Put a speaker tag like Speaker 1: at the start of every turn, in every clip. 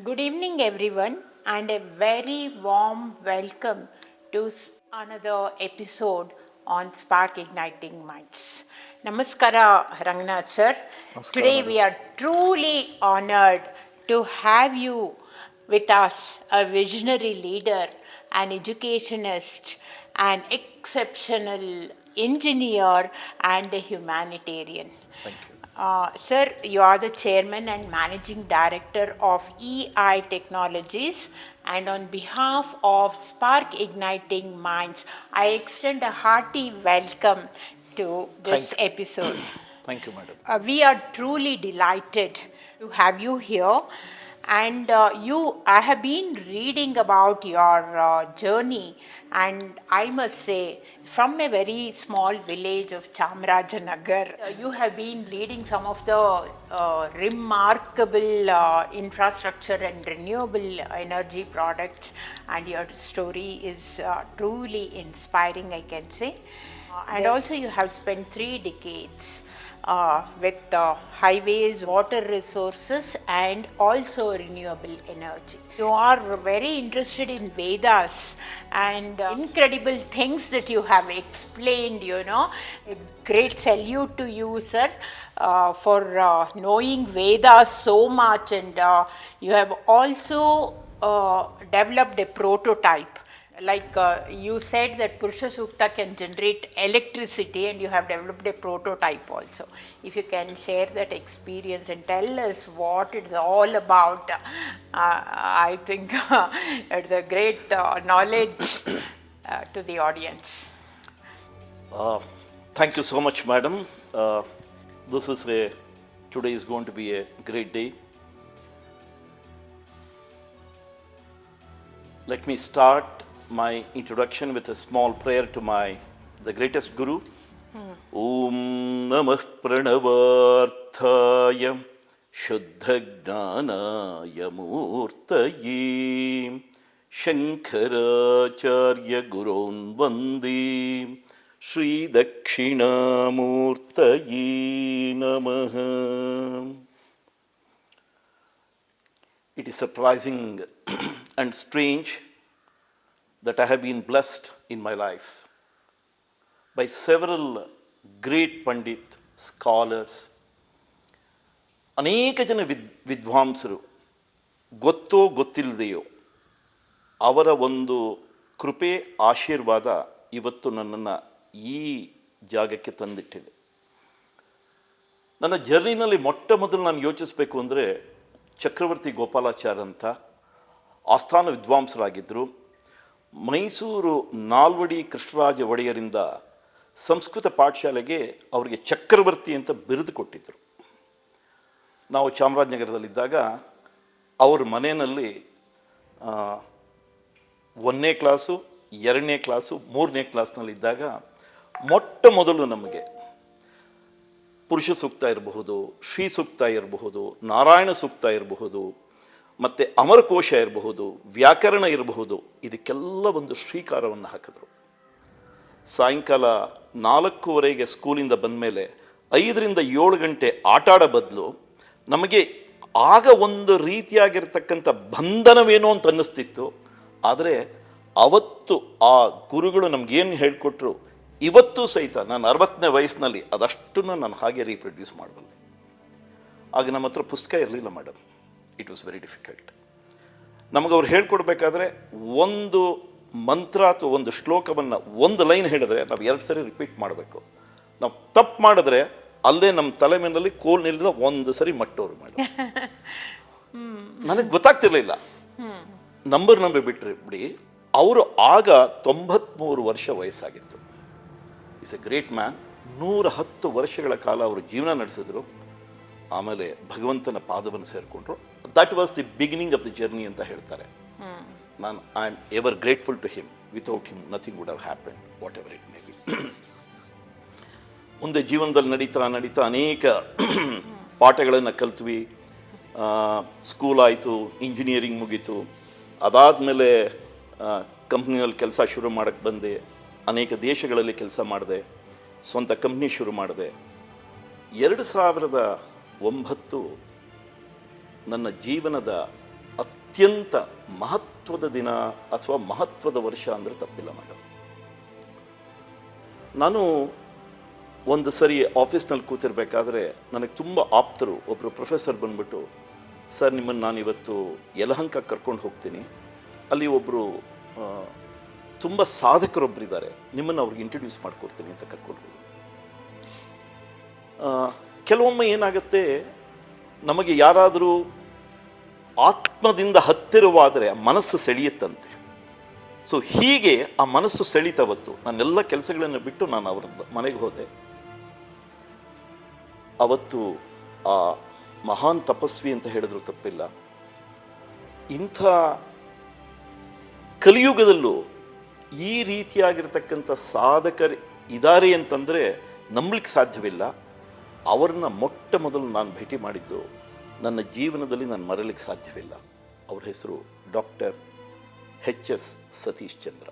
Speaker 1: Good evening, everyone, and a very warm welcome to another episode on Spark Igniting Minds. Namaskara, Rangnath sir.
Speaker 2: ನಮಸ್ಕಾರ
Speaker 1: Today
Speaker 2: madam.
Speaker 1: we are truly honored to have you with us, a visionary leader, an educationist, an exceptional engineer, and a humanitarian.
Speaker 2: Thank you.
Speaker 1: Sir, you are the chairman and managing director of EI Technologies, and on behalf of Spark Igniting Minds, I extend a hearty welcome to this
Speaker 2: Thank you.
Speaker 1: episode.
Speaker 2: Thank you madam.
Speaker 1: We are truly delighted to have you here. And I have been reading about your journey, and I must say, from a very small village of Chamarajanagar, you have been leading some of the remarkable infrastructure and renewable energy products, and your story is truly inspiring, I can say. And also, you have spent 3 decades with highways, water resources, and also renewable energy. You are very interested in Vedas and incredible things that you have explained, you know. A great salute to you, sir, for knowing Vedas so much, and you have also developed a prototype. Like you said that Purusha Sukta can generate electricity, and you have developed a prototype also. If you can share that experience and tell us what it's all about, I think it's a great knowledge to the audience.
Speaker 2: Thank you so much madam. Today is going to be a great day. Let me start my introduction with a small prayer to the greatest guru. Om Namah Pranavarthaya Shuddha Gnanaya Murtaye Shankaracharya Gurun Vande Shri Dakshinamurtaye Namaha. It is surprising and strange that I have been blessed in my life by several great Pandit, scholars, ಅನೇಕ ಜನ ವಿದ್ವಾಂಸರು, ಗೊತ್ತೋ ಗೊತ್ತಿಲ್ಲದೆಯೋ ಅವರ ಒಂದು ಕೃಪೆ ಆಶೀರ್ವಾದ ಇವತ್ತು ನನ್ನನ್ನು ಈ ಜಾಗಕ್ಕೆ ತಂದಿಟ್ಟಿದೆ. ನನ್ನ ಜರ್ನಿನಲ್ಲಿ ಮೊಟ್ಟ ಮೊದಲು ನಾನು ಯೋಚಿಸಬೇಕು ಅಂದರೆ ಚಕ್ರವರ್ತಿ ಗೋಪಾಲಾಚಾರ್ಯ ಅಂತ ಆಸ್ಥಾನ ವಿದ್ವಾಂಸರಾಗಿದ್ದರು. ಮೈಸೂರು ನಾಲ್ವಡಿ ಕೃಷ್ಣರಾಜ ಒಡೆಯರಿಂದ ಸಂಸ್ಕೃತ ಪಾಠಶಾಲೆಗೆ ಅವರಿಗೆ ಚಕ್ರವರ್ತಿ ಅಂತ ಬಿರುದು ಕೊಟ್ಟಿದ್ದರು. ನಾವು ಚಾಮರಾಜನಗರದಲ್ಲಿದ್ದಾಗ ಅವ್ರ ಮನೆಯಲ್ಲಿ 1ನೇ ಕ್ಲಾಸು, 2ನೇ ಕ್ಲಾಸು, 3ನೇ ಕ್ಲಾಸ್ನಲ್ಲಿದ್ದಾಗ ಮೊಟ್ಟ ಮೊದಲು ನಮಗೆ ಪುರುಷ ಸೂಕ್ತ ಇರಬಹುದು, ಶ್ರೀ ಸೂಕ್ತ ಇರಬಹುದು, ನಾರಾಯಣ ಸೂಕ್ತ ಇರಬಹುದು, ಮತ್ತು ಅಮರಕೋಶ ಇರಬಹುದು, ವ್ಯಾಕರಣ ಇರಬಹುದು, ಇದಕ್ಕೆಲ್ಲ ಒಂದು ಶ್ರೀಕಾರವನ್ನು ಹಾಕಿದ್ರು. ಸಾಯಂಕಾಲ 4:15 ಸ್ಕೂಲಿಂದ ಬಂದ ಮೇಲೆ 5ರಿಂದ 7 ಗಂಟೆ ಆಟಾಡ ಬದಲು ನಮಗೆ ಆಗ ಒಂದು ರೀತಿಯಾಗಿರ್ತಕ್ಕಂಥ ಬಂಧನವೇನೋ ಅಂತ ಅನ್ನಿಸ್ತಿತ್ತು. ಆದರೆ ಅವತ್ತು ಆ ಗುರುಗಳು ನಮಗೇನು ಹೇಳಿಕೊಟ್ರು, ಇವತ್ತೂ ಸಹಿತ ನಾನು 60ನೇ ವಯಸ್ಸಿನಲ್ಲಿ ಅದಷ್ಟನ್ನು ನಾನು ಹಾಗೆ ರೀಪ್ರೊಡ್ಯೂಸ್ ಮಾಡಬಲ್ಲೆ. ಆಗ ನಮ್ಮ ಹತ್ರ ಪುಸ್ತಕ ಇರಲಿಲ್ಲ madam. It was very difficult. ನಮಗೆ ಅವ್ರು ಹೇಳ್ಕೊಡ್ಬೇಕಾದ್ರೆ ಒಂದು ಮಂತ್ರ ಅಥವಾ ಒಂದು ಶ್ಲೋಕವನ್ನು ಒಂದು ಲೈನ್ ಹೇಳಿದ್ರೆ ನಾವು 2 ಸರಿ ರಿಪೀಟ್ ಮಾಡಬೇಕು. ನಾವು ತಪ್ಪು ಮಾಡಿದ್ರೆ ಅಲ್ಲೇ ನಮ್ಮ ತಲೆ ಮೇನಲ್ಲಿ ಕೋಲ್ನಿಂದ 1 ಸರಿ ಮಟ್ಟೋರು ಮೇಡಮ್. ನನಗೆ ಗೊತ್ತಾಗ್ತಿರ್ಲಿಲ್ಲ. ನಂಬರ್ ಬಿಡಿ. ಅವರು ಆಗ 93 ವರ್ಷ ವಯಸ್ಸಾಗಿತ್ತು. Is a great man. 110 ವರ್ಷಗಳ ಕಾಲ ಅವರು ಜೀವನ ನಡೆಸಿದ್ರು. ಆಮೇಲೆ ಭಗವಂತನ ಪಾದವನ್ನು ಸೇರಿಕೊಂಡ್ರು. That was the beginning of the journey ಅಂತ ಹೇಳ್ತಾರೆ. ನಾನು I am ever grateful to him. Without him nothing would have happen, whatever it may be. ಮುಂದೆ ಜೀವನದಲ್ಲಿ ನಡೀತಾ ಅನೇಕ ಪಾಠಗಳನ್ನು ಕಲ್ತ್ವಿ. ಸ್ಕೂಲ್ ಆಯಿತು, ಇಂಜಿನಿಯರಿಂಗ್ ಮುಗೀತು. ಅದಾದಮೇಲೆ ಕಂಪ್ನಿಯಲ್ಲಿ ಕೆಲಸ ಶುರು ಮಾಡೋಕ್ಕೆ ಬಂದೆ. ಅನೇಕ ದೇಶಗಳಲ್ಲಿ ಕೆಲಸ ಮಾಡಿದೆ. ಸ್ವಂತ ಕಂಪ್ನಿ ಶುರು ಮಾಡಿದೆ. 2009 ನನ್ನ ಜೀವನದ ಅತ್ಯಂತ ಮಹತ್ವದ ದಿನ ಅಥವಾ ಮಹತ್ವದ ವರ್ಷ ಅಂದರೆ ತಪ್ಪಿಲ್ಲ ಮೇಡಮ್. ನಾನು ಒಂದು ಸರಿ ಆಫೀಸ್ನಲ್ಲಿ ಕೂತಿರ್ಬೇಕಾದ್ರೆ ನನಗೆ ತುಂಬ ಆಪ್ತರು ಒಬ್ಬರು ಪ್ರೊಫೆಸರ್ ಬಂದ್ಬಿಟ್ಟು, ಸರ್ ನಿಮ್ಮನ್ನು ನಾನಿವತ್ತು ಯಲಹಂಕ ಕರ್ಕೊಂಡು ಹೋಗ್ತೀನಿ, ಅಲ್ಲಿ ಒಬ್ಬರು ತುಂಬ ಸಾಧಕರೊಬ್ಬರಿದ್ದಾರೆ, ನಿಮ್ಮನ್ನು ಅವ್ರಿಗೆ ಇಂಟ್ರಡ್ಯೂಸ್ ಮಾಡಿಕೊಡ್ತೀನಿ ಅಂತ ಕರ್ಕೊಂಡು ಹೋದರು. ಕೆಲವೊಮ್ಮೆ ಏನಾಗುತ್ತೆ, ನಮಗೆ ಯಾರಾದರೂ ಆತ್ಮದಿಂದ ಹತ್ತಿರವಾದರೆ ಮನಸ್ಸು ಸೆಳೆಯುತ್ತಂತೆ. ಸೊ ಹೀಗೆ ಆ ಮನಸ್ಸು ಸೆಳೀತವತ್ತು ನನ್ನೆಲ್ಲ ಕೆಲಸಗಳನ್ನು ಬಿಟ್ಟು ನಾನು ಅವರ ಮನೆಗೆ ಹೋದೆ. ಅವತ್ತು ಆ ಮಹಾನ್ ತಪಸ್ವಿ ಅಂತ ಹೇಳಿದ್ರು ತಪ್ಪಿಲ್ಲ. ಇಂಥ ಕಲಿಯುಗದಲ್ಲೂ ಈ ರೀತಿಯಾಗಿರ್ತಕ್ಕಂಥ ಸಾಧಕರು ಇದ್ದಾರೆ ಅಂತಂದರೆ ನಂಬಲಿಕ್ಕೆ ಸಾಧ್ಯವಿಲ್ಲ. ಅವ್ರನ್ನ ಮೊಟ್ಟ ಮೊದಲು ನಾನು ಭೇಟಿ ಮಾಡಿದ್ದು ನನ್ನ ಜೀವನದಲ್ಲಿ ನಾನು ಮರೆಯಲಿಕ್ಕೆ ಸಾಧ್ಯವಿಲ್ಲ. ಅವ್ರ ಹೆಸರು ಡಾಕ್ಟರ್ ಎಚ್.ಎಸ್. ಸತೀಶ್ ಚಂದ್ರ.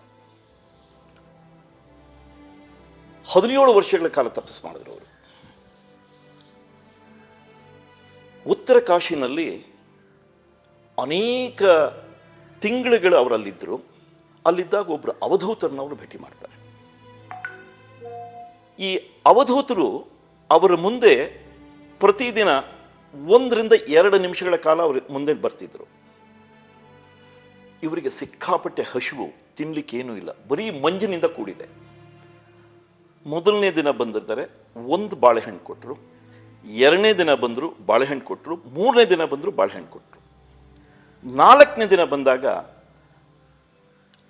Speaker 2: 17 ವರ್ಷಗಳ ಕಾಲ ತಪಸ್ಸು ಮಾಡಿದ್ರು ಅವರು. ಉತ್ತರ ಕಾಶಿನಲ್ಲಿ ಅನೇಕ ತಿಂಗಳುಗಳು ಅವರಲ್ಲಿದ್ದರು. ಅಲ್ಲಿದ್ದಾಗ ಒಬ್ಬರು ಅವಧೂತರನ್ನವರು ಭೇಟಿ ಮಾಡ್ತಾರೆ. ಈ ಅವಧೂತರು ಅವರ ಮುಂದೆ ಪ್ರತಿದಿನ 1 ರಿಂದ 2 ನಿಮಿಷಗಳ ಕಾಲ ಅವರು ಮುಂದೆ ಬರ್ತಿದ್ರು. ಇವರಿಗೆ ಸಿಕ್ಕಾಪಟ್ಟೆ ಹಸಿವು, ತಿನ್ನಲಿಕ್ಕೇನೂ ಇಲ್ಲ, ಬರೀ ಮಂಜಿನಿಂದ ಕೂಡಿದೆ. ಮೊದಲನೇ ದಿನ ಬಂದಿರ್ತಾರೆ, 1 ಬಾಳೆಹಣ್ಣು ಕೊಟ್ಟರು. 2ನೇ ದಿನ ಬಂದರು, ಬಾಳೆಹಣ್ಣು ಕೊಟ್ಟರು. 3ನೇ ದಿನ ಬಂದರು, ಬಾಳೆಹಣ್ಣು ಕೊಟ್ಟರು. 4ನೇ ದಿನ ಬಂದಾಗ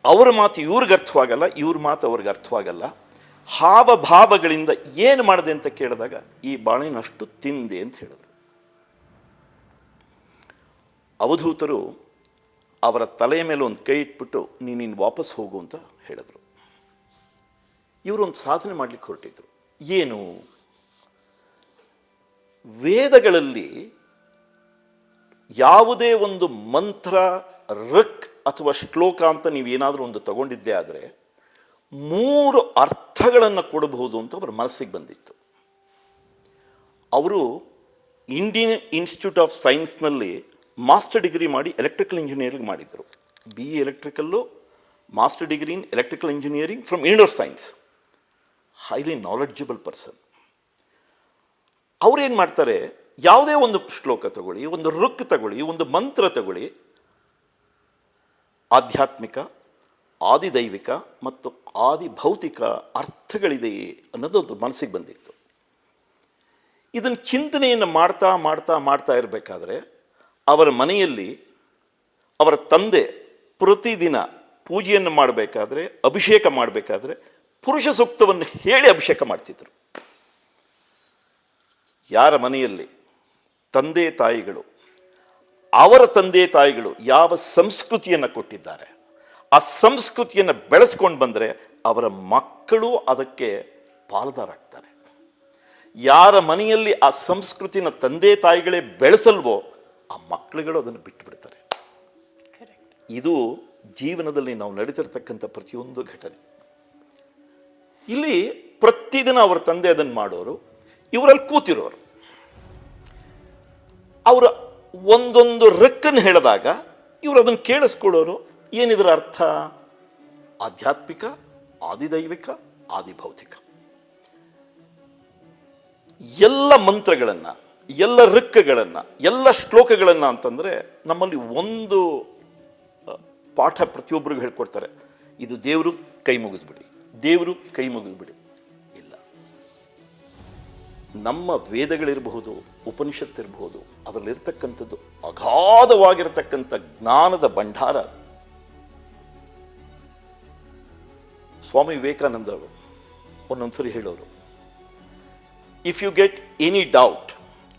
Speaker 2: ಅವರ ಮಾತು ಇವ್ರಿಗೆ ಅರ್ಥವಾಗಲ್ಲ, ಇವ್ರ ಮಾತು ಅವ್ರಿಗೆ ಅರ್ಥವಾಗಲ್ಲ. ಹಾವಭಾವಗಳಿಂದ ಏನು ಮಾಡಿದೆ ಅಂತ ಕೇಳಿದಾಗ ಈ ಬಾಳೆಹಣ್ಣು ಅಷ್ಟು ತಿಂದೆ ಅಂತ ಹೇಳಿದ್ರು. ಅವಧೂತರು ಅವರ ತಲೆಯ ಮೇಲೆ ಒಂದು ಕೈ ಇಟ್ಬಿಟ್ಟು ನೀನು ವಾಪಸ್ ಹೋಗು ಅಂತ ಹೇಳಿದ್ರು. ಇವರೊಂದು ಸಾಧನೆ ಮಾಡಲಿಕ್ಕೆ ಹೊರಟಿದ್ರು. ಏನು? ವೇದಗಳಲ್ಲಿ ಯಾವುದೇ ಒಂದು ಮಂತ್ರ, ಋಕ್ ಅಥವಾ ಶ್ಲೋಕ ಅಂತ ನೀವೇನಾದರೂ ಒಂದು ತಗೊಂಡಿದ್ದೇ ಆದರೆ 3 ಅರ್ಥಗಳನ್ನು ಕೊಡಬಹುದು ಅಂತ ಅವರ ಮನಸ್ಸಿಗೆ ಬಂದಿತ್ತು. ಅವರು ಇಂಡಿಯನ್ ಇನ್ಸ್ಟಿಟ್ಯೂಟ್ ಆಫ್ ಸೈನ್ಸ್ನಲ್ಲಿ ಮಾಸ್ಟರ್ ಡಿಗ್ರಿ ಮಾಡಿ ಎಲೆಕ್ಟ್ರಿಕಲ್ ಇಂಜಿನಿಯರಿಂಗ್ ಮಾಡಿದರು. BE electrical, master degree in electrical engineering from university science. Highly knowledgeable person. ಅವರೇನು ಮಾಡ್ತಾರೆ, ಯಾವುದೇ ಒಂದು ಶ್ಲೋಕ ತಗೊಳ್ಳಿ, ಒಂದು ಋಕ್ ತಗೊಳ್ಳಿ, ಒಂದು ಮಂತ್ರ ತಗೊಳ್ಳಿ, ಆಧ್ಯಾತ್ಮಿಕ, ಆದಿದೈವಿಕ ಮತ್ತು ಆದಿಭೌತಿಕ ಅರ್ಥಗಳಿದೆಯೇ ಅನ್ನೋದು ಮನಸ್ಸಿಗೆ ಬಂದಿತ್ತು. ಇದನ್ನು ಚಿಂತನೆಯನ್ನು ಮಾಡ್ತಾ ಮಾಡ್ತಾ ಮಾಡ್ತಾ ಇರಬೇಕಾದ್ರೆ ಅವರ ಮನೆಯಲ್ಲಿ ಅವರ ತಂದೆ ಪ್ರತಿದಿನ ಪೂಜೆಯನ್ನು ಮಾಡಬೇಕಾದ್ರೆ, ಅಭಿಷೇಕ ಮಾಡಬೇಕಾದ್ರೆ ಪುರುಷ ಸೂಕ್ತವನ್ನು ಹೇಳಿ ಅಭಿಷೇಕ ಮಾಡ್ತಿದ್ರು. ಯಾರ ಮನೆಯಲ್ಲಿ ತಂದೆ ತಾಯಿಗಳು, ಅವರ ತಂದೆ ತಾಯಿಗಳು ಯಾವ ಸಂಸ್ಕೃತಿಯನ್ನು ಕೊಟ್ಟಿದ್ದಾರೆ, ಆ ಸಂಸ್ಕೃತಿಯನ್ನು ಬೆಳೆಸ್ಕೊಂಡು ಬಂದರೆ ಅವರ ಮಕ್ಕಳು ಅದಕ್ಕೆ ಪಾಲುದಾರಾಗ್ತಾರೆ. ಯಾರ ಮನೆಯಲ್ಲಿ ಆ ಸಂಸ್ಕೃತಿನ ತಂದೆ ತಾಯಿಗಳೇ ಬೆಳೆಸಲ್ವೋ ಆ ಮಕ್ಕಳುಗಳು ಅದನ್ನು ಬಿಟ್ಟು ಬಿಡ್ತಾರೆ. ಇದು ಜೀವನದಲ್ಲಿ ನಾವು ನಡೀತಿರ್ತಕ್ಕಂಥ ಪ್ರತಿಯೊಂದು ಘಟನೆ. ಇಲ್ಲಿ ಪ್ರತಿದಿನ ಅವರ ತಂದೆ ಅದನ್ನು ಮಾಡೋರು, ಇವರಲ್ಲಿ ಕೂತಿರೋರು. ಅವರ ಒಂದೊಂದು ರೆಕ್ಕನ್ನು ಹೇಳಿದಾಗ ಇವರು ಅದನ್ನು ಕೇಳಿಸ್ಕೊಳ್ಳೋರು. ಏನಿದರ ಅರ್ಥ? ಆಧ್ಯಾತ್ಮಿಕ, ಆದಿದೈವಿಕ, ಆದಿಭೌತಿಕ. ಎಲ್ಲ ಮಂತ್ರಗಳನ್ನು, ಎಲ್ಲ ಋಕ್ಕಗಳನ್ನು, ಎಲ್ಲ ಶ್ಲೋಕಗಳನ್ನು ಅಂತಂದರೆ ನಮ್ಮಲ್ಲಿ ಒಂದು ಪಾಠ ಪ್ರತಿಯೊಬ್ಬರಿಗೂ ಹೇಳ್ಕೊಡ್ತಾರೆ, ಇದು ದೇವರು ಕೈ ಮುಗಿಸ್ಬಿಡಿ, ದೇವರು ಕೈ ಮುಗಿಸ್ಬಿಡಿ. ಇಲ್ಲ, ನಮ್ಮ ವೇದಗಳಿರಬಹುದು, ಉಪನಿಷತ್ತಿರಬಹುದು, ಅದರಲ್ಲಿರ್ತಕ್ಕಂಥದ್ದು ಅಗಾಧವಾಗಿರತಕ್ಕಂಥ ಜ್ಞಾನದ ಭಂಡಾರ ಅದು. ಸ್ವಾಮಿ ವಿವೇಕಾನಂದರು ಒಂದೊಂದ್ಸರಿ ಹೇಳೋರು, if you get any doubt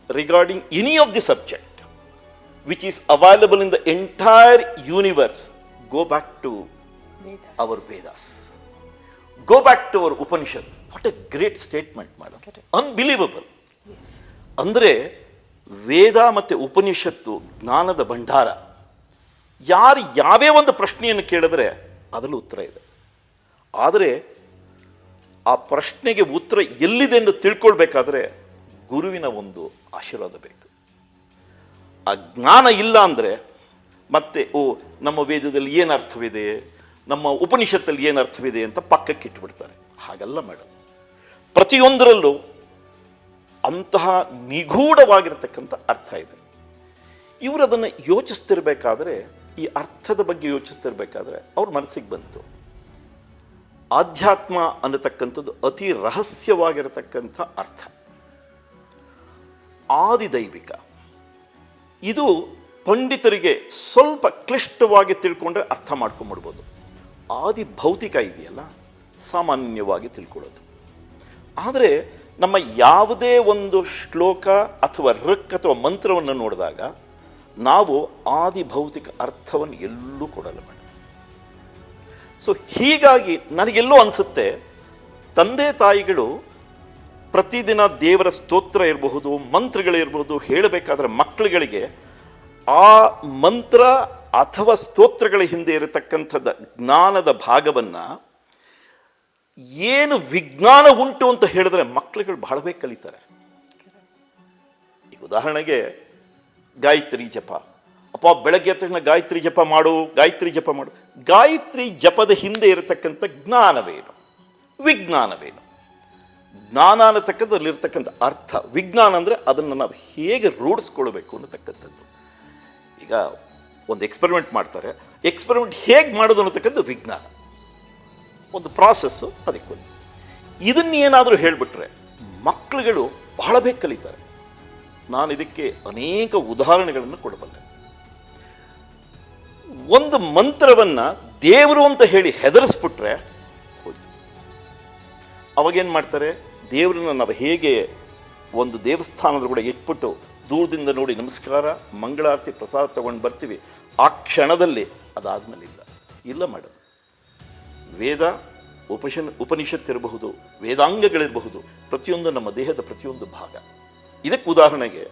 Speaker 2: regarding any of the subject which is available in the entire universe, go back to Vedas. Our Vedas. Go back to our Upanishad. What a great statement, madam. Correct. Unbelievable. Yes. ಅಂದರೆ ವೇದ ಮತ್ತು ಉಪನಿಷತ್ತು ಜ್ಞಾನದ ಭಂಡಾರ. ಯಾರು ಯಾವೇ ಒಂದು ಪ್ರಶ್ನೆಯನ್ನು ಕೇಳಿದ್ರೆ ಅದರಲ್ಲೂ ಉತ್ತರ ಇದೆ. ಆದರೆ ಆ ಪ್ರಶ್ನೆಗೆ ಉತ್ತರ ಎಲ್ಲಿದೆ ಎಂದು ತಿಳ್ಕೊಳ್ಬೇಕಾದ್ರೆ ಗುರುವಿನ ಒಂದು ಆಶೀರ್ವಾದ ಬೇಕು. ಆ ಜ್ಞಾನ ಇಲ್ಲ ಅಂದರೆ ಮತ್ತು ನಮ್ಮ ವೇದದಲ್ಲಿ ಏನು ಅರ್ಥವಿದೆ, ನಮ್ಮ ಉಪನಿಷತ್ತಲ್ಲಿ ಏನು ಅರ್ಥವಿದೆ ಅಂತ ಪಕ್ಕಕ್ಕೆ ಇಟ್ಬಿಡ್ತಾರೆ. ಹಾಗಲ್ಲ ಮೇಡಮ್, ಪ್ರತಿಯೊಂದರಲ್ಲೂ ಅಂತಹ ನಿಗೂಢವಾಗಿರ್ತಕ್ಕಂಥ ಅರ್ಥ ಇದೆ. ಇವರು ಅದನ್ನು ಯೋಚಿಸ್ತಿರ್ಬೇಕಾದ್ರೆ, ಈ ಅರ್ಥದ ಬಗ್ಗೆ ಯೋಚಿಸ್ತಿರ್ಬೇಕಾದ್ರೆ ಅವ್ರ ಮನಸ್ಸಿಗೆ ಬಂತು, ಆಧ್ಯಾತ್ಮ ಅನ್ನತಕ್ಕಂಥದ್ದು ಅತಿ ರಹಸ್ಯವಾಗಿರತಕ್ಕಂಥ ಅರ್ಥ, ಆದಿದೈವಿಕ. ಇದು ಪಂಡಿತರಿಗೆ ಸ್ವಲ್ಪ ಕ್ಲಿಷ್ಟವಾಗಿ ತಿಳ್ಕೊಂಡ್ರೆ ಅರ್ಥ ಮಾಡ್ಕೊಂಬಿಡ್ಬೋದು. ಆದಿ ಭೌತಿಕ ಇದೆಯಲ್ಲ, ಸಾಮಾನ್ಯವಾಗಿ ತಿಳ್ಕೊಳ್ಳೋದು. ಆದರೆ ನಮ್ಮ ಯಾವುದೇ ಒಂದು ಶ್ಲೋಕ ಅಥವಾ ಋಕ್ ಅಥವಾ ಮಂತ್ರವನ್ನು ನೋಡಿದಾಗ ನಾವು ಆದಿ ಭೌತಿಕ ಅರ್ಥವನ್ನು ಎಲ್ಲೂ ಕೊಡಲ್ಲ ಮೇಡಮ್. ಸೊ ಹೀಗಾಗಿ ನನಗೆಲ್ಲೋ ಅನಿಸುತ್ತೆ, ತಂದೆ ತಾಯಿಗಳು ಪ್ರತಿದಿನ ದೇವರ ಸ್ತೋತ್ರ ಇರಬಹುದು, ಮಂತ್ರಗಳಿರಬಹುದು ಹೇಳಬೇಕಾದ್ರೆ ಮಕ್ಕಳುಗಳಿಗೆ ಆ ಮಂತ್ರ ಅಥವಾ ಸ್ತೋತ್ರಗಳ ಹಿಂದೆ ಇರತಕ್ಕಂಥದ್ದು ಜ್ಞಾನದ ಭಾಗವನ್ನು, ಏನು ವಿಜ್ಞಾನ ಉಂಟು ಅಂತ ಹೇಳಿದ್ರೆ ಮಕ್ಕಳುಗಳು ಬಹಳ ಕಲಿತಾರೆ. ಈಗ ಉದಾಹರಣೆಗೆ ಗಾಯತ್ರಿ ಜಪ, ಅಪ್ಪ ಬೆಳಗ್ಗೆ ಎದ್ದ ತಕ್ಷಣ ಗಾಯತ್ರಿ ಜಪ ಮಾಡು, ಗಾಯತ್ರಿ ಜಪ ಮಾಡು. ಗಾಯತ್ರಿ ಜಪದ ಹಿಂದೆ ಇರತಕ್ಕಂಥ ಜ್ಞಾನವೇನು, ವಿಜ್ಞಾನವೇನು? ಜ್ಞಾನ ಅನ್ನತಕ್ಕಂಥದ್ರಲ್ಲಿರ್ತಕ್ಕಂಥ ಅರ್ಥ, ವಿಜ್ಞಾನ ಅಂದರೆ ಅದನ್ನು ನಾವು ಹೇಗೆ ರೂಢಿಸ್ಕೊಳ್ಬೇಕು ಅನ್ನತಕ್ಕಂಥದ್ದು. ಈಗ ಒಂದು ಎಕ್ಸ್ಪೆರಿಮೆಂಟ್ ಮಾಡ್ತಾರೆ, ಎಕ್ಸ್ಪೆರಿಮೆಂಟ್ ಹೇಗೆ ಮಾಡೋದು ಅನ್ನತಕ್ಕಂಥದ್ದು ವಿಜ್ಞಾನ, ಒಂದು ಪ್ರಾಸೆಸ್ಸು. ಅದಕ್ಕೊಂದು ಇದನ್ನೇನಾದರೂ ಹೇಳಿಬಿಟ್ರೆ ಮಕ್ಕಳುಗಳು ಬಹಳ ಬೇಗ ಕಲಿತಾರೆ. ನಾನು ಇದಕ್ಕೆ ಅನೇಕ ಉದಾಹರಣೆಗಳನ್ನು ಕೊಡಬಲ್ಲೆ. ಒಂದು ಮಂತ್ರವನ್ನು ದೇವರು ಅಂತ ಹೇಳಿ ಹೆದರಿಸ್ಬಿಟ್ರೆ ಹೋಯ್ತು. ಅವಾಗೇನು ಮಾಡ್ತಾರೆ, ದೇವರನ್ನ ನಾವು ಹೇಗೆ ಒಂದು ದೇವಸ್ಥಾನದ ಕೂಡ ಇಟ್ಬಿಟ್ಟು ದೂರದಿಂದ ನೋಡಿ ನಮಸ್ಕಾರ, ಮಂಗಳಾರತಿ, ಪ್ರಸಾದ ತೊಗೊಂಡು ಬರ್ತೀವಿ, ಆ ಕ್ಷಣದಲ್ಲಿ ಅದಾದಮೇಲೆ ಇಲ್ಲ ಮೇಡಮ್. ವೇದ ಉಪನಿಷತ್ತಿರಬಹುದು, ವೇದಾಂಗಗಳಿರಬಹುದು, ಪ್ರತಿಯೊಂದು ನಮ್ಮ ದೇಹದ ಪ್ರತಿಯೊಂದು ಭಾಗ. ಇದಕ್ಕೆ ಉದಾಹರಣೆಗೆ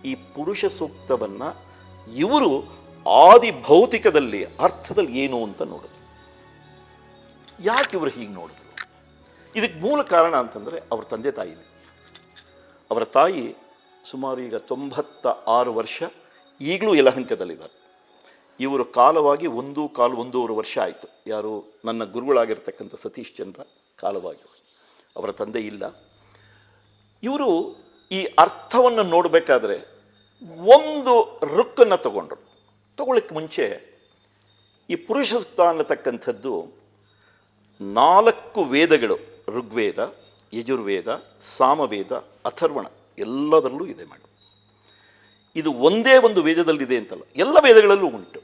Speaker 2: ಈ ಪುರುಷ ಸೂಕ್ತವನ್ನು ಇವರು ಆದಿ ಭೌತಿಕದಲ್ಲಿ ಅರ್ಥದಲ್ಲಿ ಏನು ಅಂತ ನೋಡಿದ್ರು. ಯಾಕೆ ಇವರು ಹೀಗೆ ನೋಡಿದ್ರು? ಇದಕ್ಕೆ ಮೂಲ ಕಾರಣ ಅಂತಂದರೆ ಅವ್ರ ತಂದೆ ತಾಯಿನೇ. ಅವರ ತಾಯಿ ಸುಮಾರು ಈಗ 96 ವರ್ಷ, ಈಗಲೂ ಯಲಹಂಕದಲ್ಲಿದ್ದಾರೆ. ಇವರು ಕಾಲವಾಗಿ 1.25 ವರ್ಷ ಆಯಿತು. ಯಾರು ನನ್ನ ಗುರುಗಳಾಗಿರ್ತಕ್ಕಂಥ ಸತೀಶ್ ಚಂದ್ರ ಕಾಲವಾಗಿ, ಅವರ ತಂದೆ ಇಲ್ಲ. ಇವರು ಈ ಅರ್ಥವನ್ನು ನೋಡಬೇಕಾದ್ರೆ ಒಂದು ಋಕ್ಕನ್ನು ತಗೊಳ್ಳಿಕ್ಕೆ ಮುಂಚೆ ಈ ಪುರುಷ ಸೂಕ್ತ ಅನ್ನತಕ್ಕಂಥದ್ದು 4 ವೇದಗಳು, ಋಗ್ವೇದ, ಯಜುರ್ವೇದ, ಸಾಮವೇದ, ಅಥರ್ವಣ ಎಲ್ಲದರಲ್ಲೂ ಇದೆ ಮೇಡಮ್. ಇದು ಒಂದೇ ಒಂದು ವೇದದಲ್ಲಿದೆ ಅಂತಲ್ಲ, ಎಲ್ಲ ವೇದಗಳಲ್ಲೂ ಉಂಟು.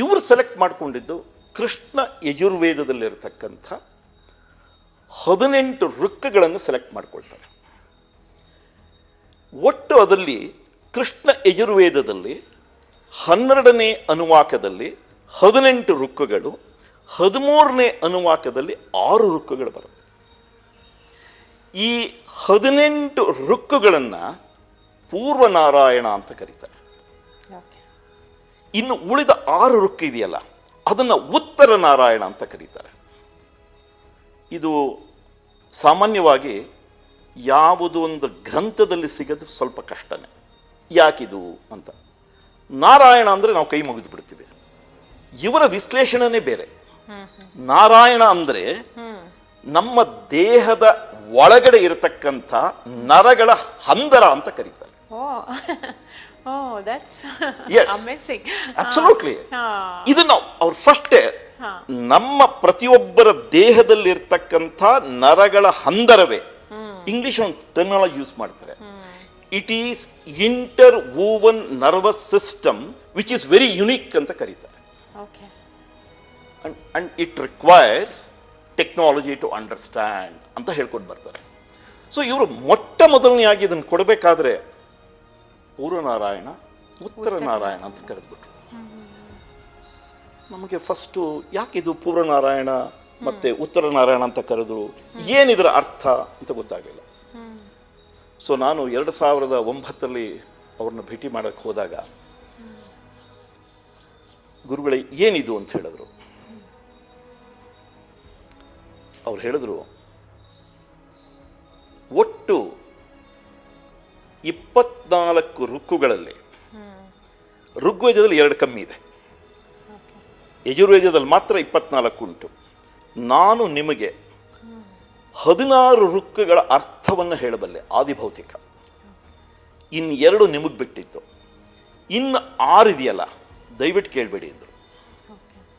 Speaker 2: ಇವರು ಸೆಲೆಕ್ಟ್ ಮಾಡಿಕೊಂಡಿದ್ದು ಕೃಷ್ಣ ಯಜುರ್ವೇದದಲ್ಲಿರತಕ್ಕಂಥ 18 ಋಕ್ಕಗಳನ್ನು ಸೆಲೆಕ್ಟ್ ಮಾಡ್ಕೊಳ್ತಾರೆ. ಒಟ್ಟು ಅದರಲ್ಲಿ ಕೃಷ್ಣ ಯಜುರ್ವೇದದಲ್ಲಿ 12ನೇ ಅನುವಾಕದಲ್ಲಿ 18 ಋಕ್ಕಗಳು, 13ನೇ ಅನುವಾಕದಲ್ಲಿ 6 ಋಕ್ಕಗಳು ಬರುತ್ತೆ. ಈ 18 ಋಕ್ಕುಗಳನ್ನು ಪೂರ್ವನಾರಾಯಣ ಅಂತ ಕರೀತಾರೆ. ಇನ್ನು ಉಳಿದ 6 ಋಕ್ಕ ಇದೆಯಲ್ಲ, ಅದನ್ನು ಉತ್ತರ ನಾರಾಯಣ ಅಂತ ಕರೀತಾರೆ. ಇದು ಸಾಮಾನ್ಯವಾಗಿ ಯಾವುದೋ ಒಂದು ಗ್ರಂಥದಲ್ಲಿ ಸಿಗೋದು ಸ್ವಲ್ಪ ಕಷ್ಟನೇ. ಯಾಕಿದು ಅಂತ, ನಾರಾಯಣ ಅಂದರೆ ನಾವು ಕೈ ಮುಗಿದು ಬಿಡ್ತೀವಿ. ಇವರ ವಿಶ್ಲೇಷಣೆನೇ ಬೇರೆ. ನಾರಾಯಣ ಅಂದರೆ ನಮ್ಮ ದೇಹದ ಒಳಗಡೆ ಇರತಕ್ಕಂಥ ನರಗಳ ಹಂದರ ಅಂತ ಕರೀತಾರೆ. ಅಬ್ಸಲ್ಯೂಟ್ಲಿ. ಇದನ್ನು ಅವ್ರು ಫಸ್ಟೇ ನಮ್ಮ ಪ್ರತಿಯೊಬ್ಬರ ದೇಹದಲ್ಲಿರ್ತಕ್ಕಂಥ ನರಗಳ ಹಂದರವೇ, ಇಂಗ್ಲಿಷ್ ಒಂದು ಟರ್ಮಿನಾಲಜಿ ಯೂಸ್ ಮಾಡ್ತಾರೆ. It is interwoven nervous system which is very unique ಅಂತ ಕರೀತಾರೆ. And it requires technology to understand ಅಂತ ಹೇಳ್ಕೊಂಡು ಬರ್ತಾರೆ. ಸೊ ಇವರು ಮೊಟ್ಟ ಮೊದಲನೆಯಾಗಿ ಇದನ್ನು ಕೊಡಬೇಕಾದ್ರೆ ಪೂರ್ವನಾರಾಯಣ, ಉತ್ತರ ನಾರಾಯಣ ಅಂತ ಕರೆದ್ಬಿಟ್ರು. ನಮಗೆ ಫಸ್ಟು ಯಾಕಿದು ಪೂರ್ವನಾರಾಯಣ ಮತ್ತು ಉತ್ತರ ನಾರಾಯಣ ಅಂತ ಕರೆದ್ರು, ಏನಿದರ ಅರ್ಥ ಅಂತ ಗೊತ್ತಾಗಲಿಲ್ಲ. ಸೊ ನಾನು 2009 ಅವ್ರನ್ನ ಭೇಟಿ ಮಾಡೋಕ್ಕೆ ಹೋದಾಗ ಗುರುಗಳೇ ಏನಿದು ಅಂತ ಹೇಳಿದ್ರು. ಅವ್ರು ಹೇಳಿದ್ರು, ಒಟ್ಟು 24 ಋಕ್ಕುಗಳಲ್ಲಿ ಋಗ್ವೇದದಲ್ಲಿ 2 ಕಮ್ಮಿ ಇದೆ, ಯಜುರ್ವೇದದಲ್ಲಿ ಮಾತ್ರ 24 ಉಂಟು. ನಾನು ನಿಮಗೆ 16 ಋಕ್ಕುಗಳ ಅರ್ಥವನ್ನು ಹೇಳಬಲ್ಲೆ, ಆದಿಭೌತಿಕ. ಇನ್ನು 2 ನಿಮಗೆ ಬಿಟ್ಟಿತ್ತು, ಇನ್ನು 6 ಇದೆಯಲ್ಲ ದಯವಿಟ್ಟು ಕೇಳಬೇಡಿ ಅಂದರು.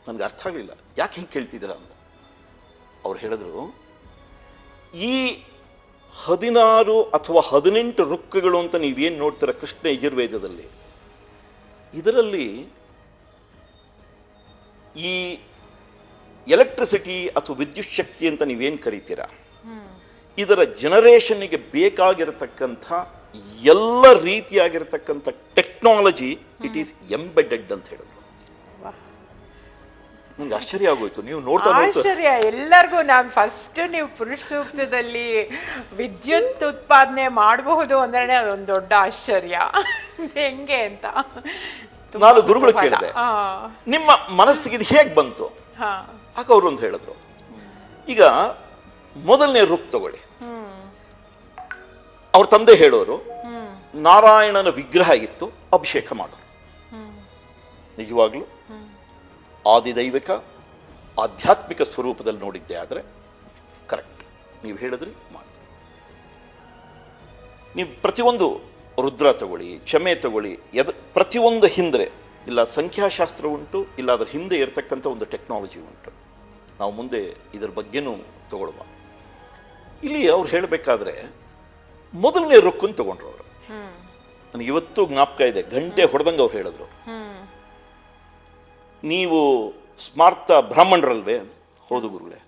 Speaker 2: ನನಗೆ ಅರ್ಥ ಆಗಲಿಲ್ಲ, ಯಾಕೆ ಹಿಂಗೆ ಕೇಳ್ತಿದ್ದೀರಾ ಅಂತ. ಅವ್ರು ಹೇಳಿದ್ರು, ಈ 16 ಅಥವಾ 18 ಋಕ್ಕುಗಳು ಅಂತ ನೀವೇನು ನೋಡ್ತೀರ ಕೃಷ್ಣ ಯಜುರ್ವೇದದಲ್ಲಿ, ಇದರಲ್ಲಿ ಈ ಎಲೆಕ್ಟ್ರಿಸಿಟಿ ಅಥವಾ ವಿದ್ಯುತ್ ಶಕ್ತಿ ಅಂತ ನೀವೇನು ಕರಿತೀರ, ಇದರ ಜನರೇಷನ್ನಿಗೆ ಬೇಕಾಗಿರತಕ್ಕಂಥ ಎಲ್ಲ ರೀತಿಯಾಗಿರತಕ್ಕಂಥ ಟೆಕ್ನಾಲಜಿ ಇಟ್ ಈಸ್ ಎಂಬೆಡೆಡ್ ಅಂತ ಹೇಳಿದ್ರು. ನಂಗೆ ಆಶ್ಚರ್ಯ ಆಗೋಯ್ತು. ನೀವು ನೋಡ್ತಾ
Speaker 1: ಆಶ್ಚರ್ಯ ಎಲ್ಲರಿಗೂ. ನಾನು ಫಸ್ಟ್ ನೀವು ಪುರುಷ ಸೂಕ್ತದಲ್ಲಿ ವಿದ್ಯುತ್ ಉತ್ಪಾದನೆ ಮಾಡಬಹುದು ಅಂದ್ರೆ ಅದೊಂದು ದೊಡ್ಡ ಆಶ್ಚರ್ಯ. ಹೆಂಗೆ ಅಂತ
Speaker 2: ನಾನು ಗುರುಗಳು ಕೇಳಿದೆ, ನಿಮ್ಮ ಮನಸ್ಸಿಗೆ ಇದು ಹೇಗೆ ಬಂತು? ಆಗ ಅವರು ಒಂದು ಹೇಳಿದ್ರು, ಈಗ ಮೊದಲನೇ ಋಕ್ ತಗೊಳ್ಳಿ. ಅವ್ರ ತಂದೆ ಹೇಳೋರು ನಾರಾಯಣನ ವಿಗ್ರಹ ಇತ್ತು, ಅಭಿಷೇಕ ಮಾಡೋರು. ನಿಜವಾಗ್ಲೂ ಆದಿದೈವಿಕ ಆಧ್ಯಾತ್ಮಿಕ ಸ್ವರೂಪದಲ್ಲಿ ನೋಡಿದ್ದೆ ಆದರೆ ಕರೆಕ್ಟ್, ನೀವು ಹೇಳಿದ್ರಿ ಮಾಡಿದ್ರಿ. ನೀವು ಪ್ರತಿಯೊಂದು ರುದ್ರ ತಗೊಳ್ಳಿ, ಕ್ಷಮೆ ತಗೊಳ್ಳಿ, ಪ್ರತಿಯೊಂದು ಹಿಂದೆ ಇಲ್ಲ ಸಂಖ್ಯಾಶಾಸ್ತ್ರ ಉಂಟು, ಇಲ್ಲ ಅದರ ಹಿಂದೆ ಇರತಕ್ಕಂಥ ಒಂದು ಟೆಕ್ನಾಲಜಿ ಉಂಟು. ನಾವು ಮುಂದೆ ಇದರ ಬಗ್ಗೆನೂ ತಗೊಳ್ಳುವ. ಇಲ್ಲಿ ಅವ್ರು ಹೇಳಬೇಕಾದ್ರೆ ಮೊದಲನೇ ರುಕ್ಕನ್ನು ತಗೊಂಡ್ರು ಅವರು. ನನಗೆ ಇವತ್ತು ಜ್ಞಾಪಕ ಇದೆ, ಗಂಟೆ ಹೊಡೆದಂಗೆ ಅವ್ರು ಹೇಳಿದ್ರು, ನೀವು ಸ್ಮಾರ್ತ ಬ್ರಾಹ್ಮಣರಲ್ವೇ? ಹೌದು ಗುರುಗಳೇ.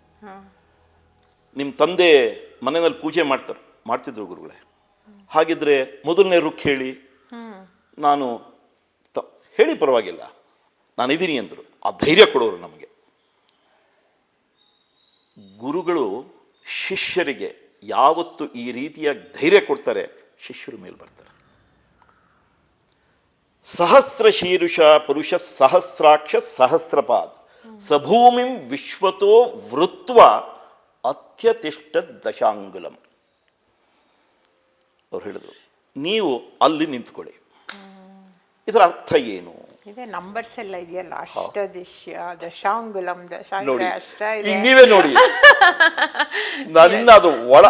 Speaker 2: ನಿಮ್ಮ ತಂದೆ ಮನೆಯಲ್ಲಿ ಪೂಜೆ ಮಾಡ್ತಿದ್ರು ಗುರುಗಳೇ. ಹಾಗಿದ್ರೆ ಮೊದಲನೇ ರುಕ್ ಹೇಳಿ. ನಾನು ಹೇಳಿ ಪರವಾಗಿಲ್ಲ, ನಾನಿದ್ದೀನಿ ಅಂದರು. ಆ ಧೈರ್ಯ ಕೊಡೋರು ನಮಗೆ. ಗುರುಗಳು ಶಿಷ್ಯರಿಗೆ ಯಾವತ್ತು ಈ ರೀತಿಯ ಧೈರ್ಯ ಕೊಡ್ತಾರೆ, ಶಿಷ್ಯರ ಮೇಲೆ ಬರ್ತಾರೆ. ಸಹಸ್ರ ಶೀರುಷ ಪುರುಷ ಸಹಸ್ರಾಕ್ಷ ಸಹಸ್ರಪಾದ್ ಸಭೂಮಿಂ ವಿಶ್ವತೋ ವೃತ್ವ ಅತ್ಯತಿಷ್ಠ ದಶಾಂಗುಲಂ. ಅವ್ರು ಹೇಳಿದ್ರು, ನೀವು ಅಲ್ಲಿ ನಿಂತ್ಕೊಳ್ಳಿ. ಇದರ ಅರ್ಥ ಏನು?
Speaker 1: ನಂಬರ್ಸ್ ಎಲ್ಲ ಇದೆಯಲ್ಲ, ಅಷ್ಟದಿಶ್ಯ ದಶಾಂಗುಲಂ
Speaker 2: ನೋಡಿ, ಈಗ ನೀವೇ ನೋಡಿ. ನನ್ನ ಅದು ಒಳ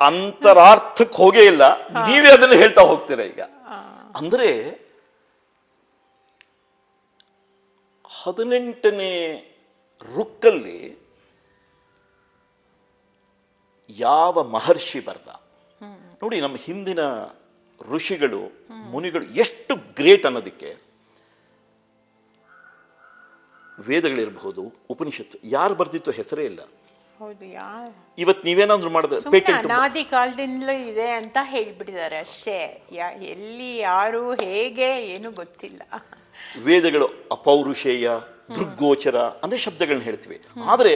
Speaker 2: ಅಂತರಾರ್ಥಕ್ಕೆ ಹೋಗೇ ಇಲ್ಲ, ನೀವೇ ಅದನ್ನು ಹೇಳ್ತಾ ಹೋಗ್ತೀರ. ಈಗ ಅಂದ್ರೆ 18ನೇ ಋಕ್ಕಲ್ಲಿ ಯಾವ ಮಹರ್ಷಿ ಬರ್ದ ನೋಡಿ. ನಮ್ಮ ಹಿಂದಿನ ಋಷಿಗಳು ಮುನಿಗಳು ಎಷ್ಟು ಗ್ರೇಟ್ ಅನ್ನೋದಕ್ಕೆ ವೇದಗಳಿರಬಹುದು, ಉಪನಿಷತ್ತು ಯಾರು ಬರ್ದಿತ್ತು ಹೆಸರೇ ಇಲ್ಲ. ಇವತ್ತು ನೀವೇನಾದ್ರೂ ಮಾಡಿದ್ರೆ ಪೇಟೆಂಟ್
Speaker 1: ಅನಾದಿ ಕಾಲದಿಂದಲೂ ಇದೆ ಅಂತ ಹೇಳ್ಬಿಟ್ಟಿದ್ದಾರೆ ಅಷ್ಟೇ. ಎಲ್ಲಿ ಯಾರು ಹೇಗೆ ಏನು ಗೊತ್ತಿಲ್ಲ.
Speaker 2: ವೇದಗಳು ಅಪೌರುಷೇಯ, ದೃಗ್ಗೋಚರ ಅನ್ನೋ ಶಬ್ದಗಳನ್ನ ಹೇಳ್ತೀವಿ, ಆದರೆ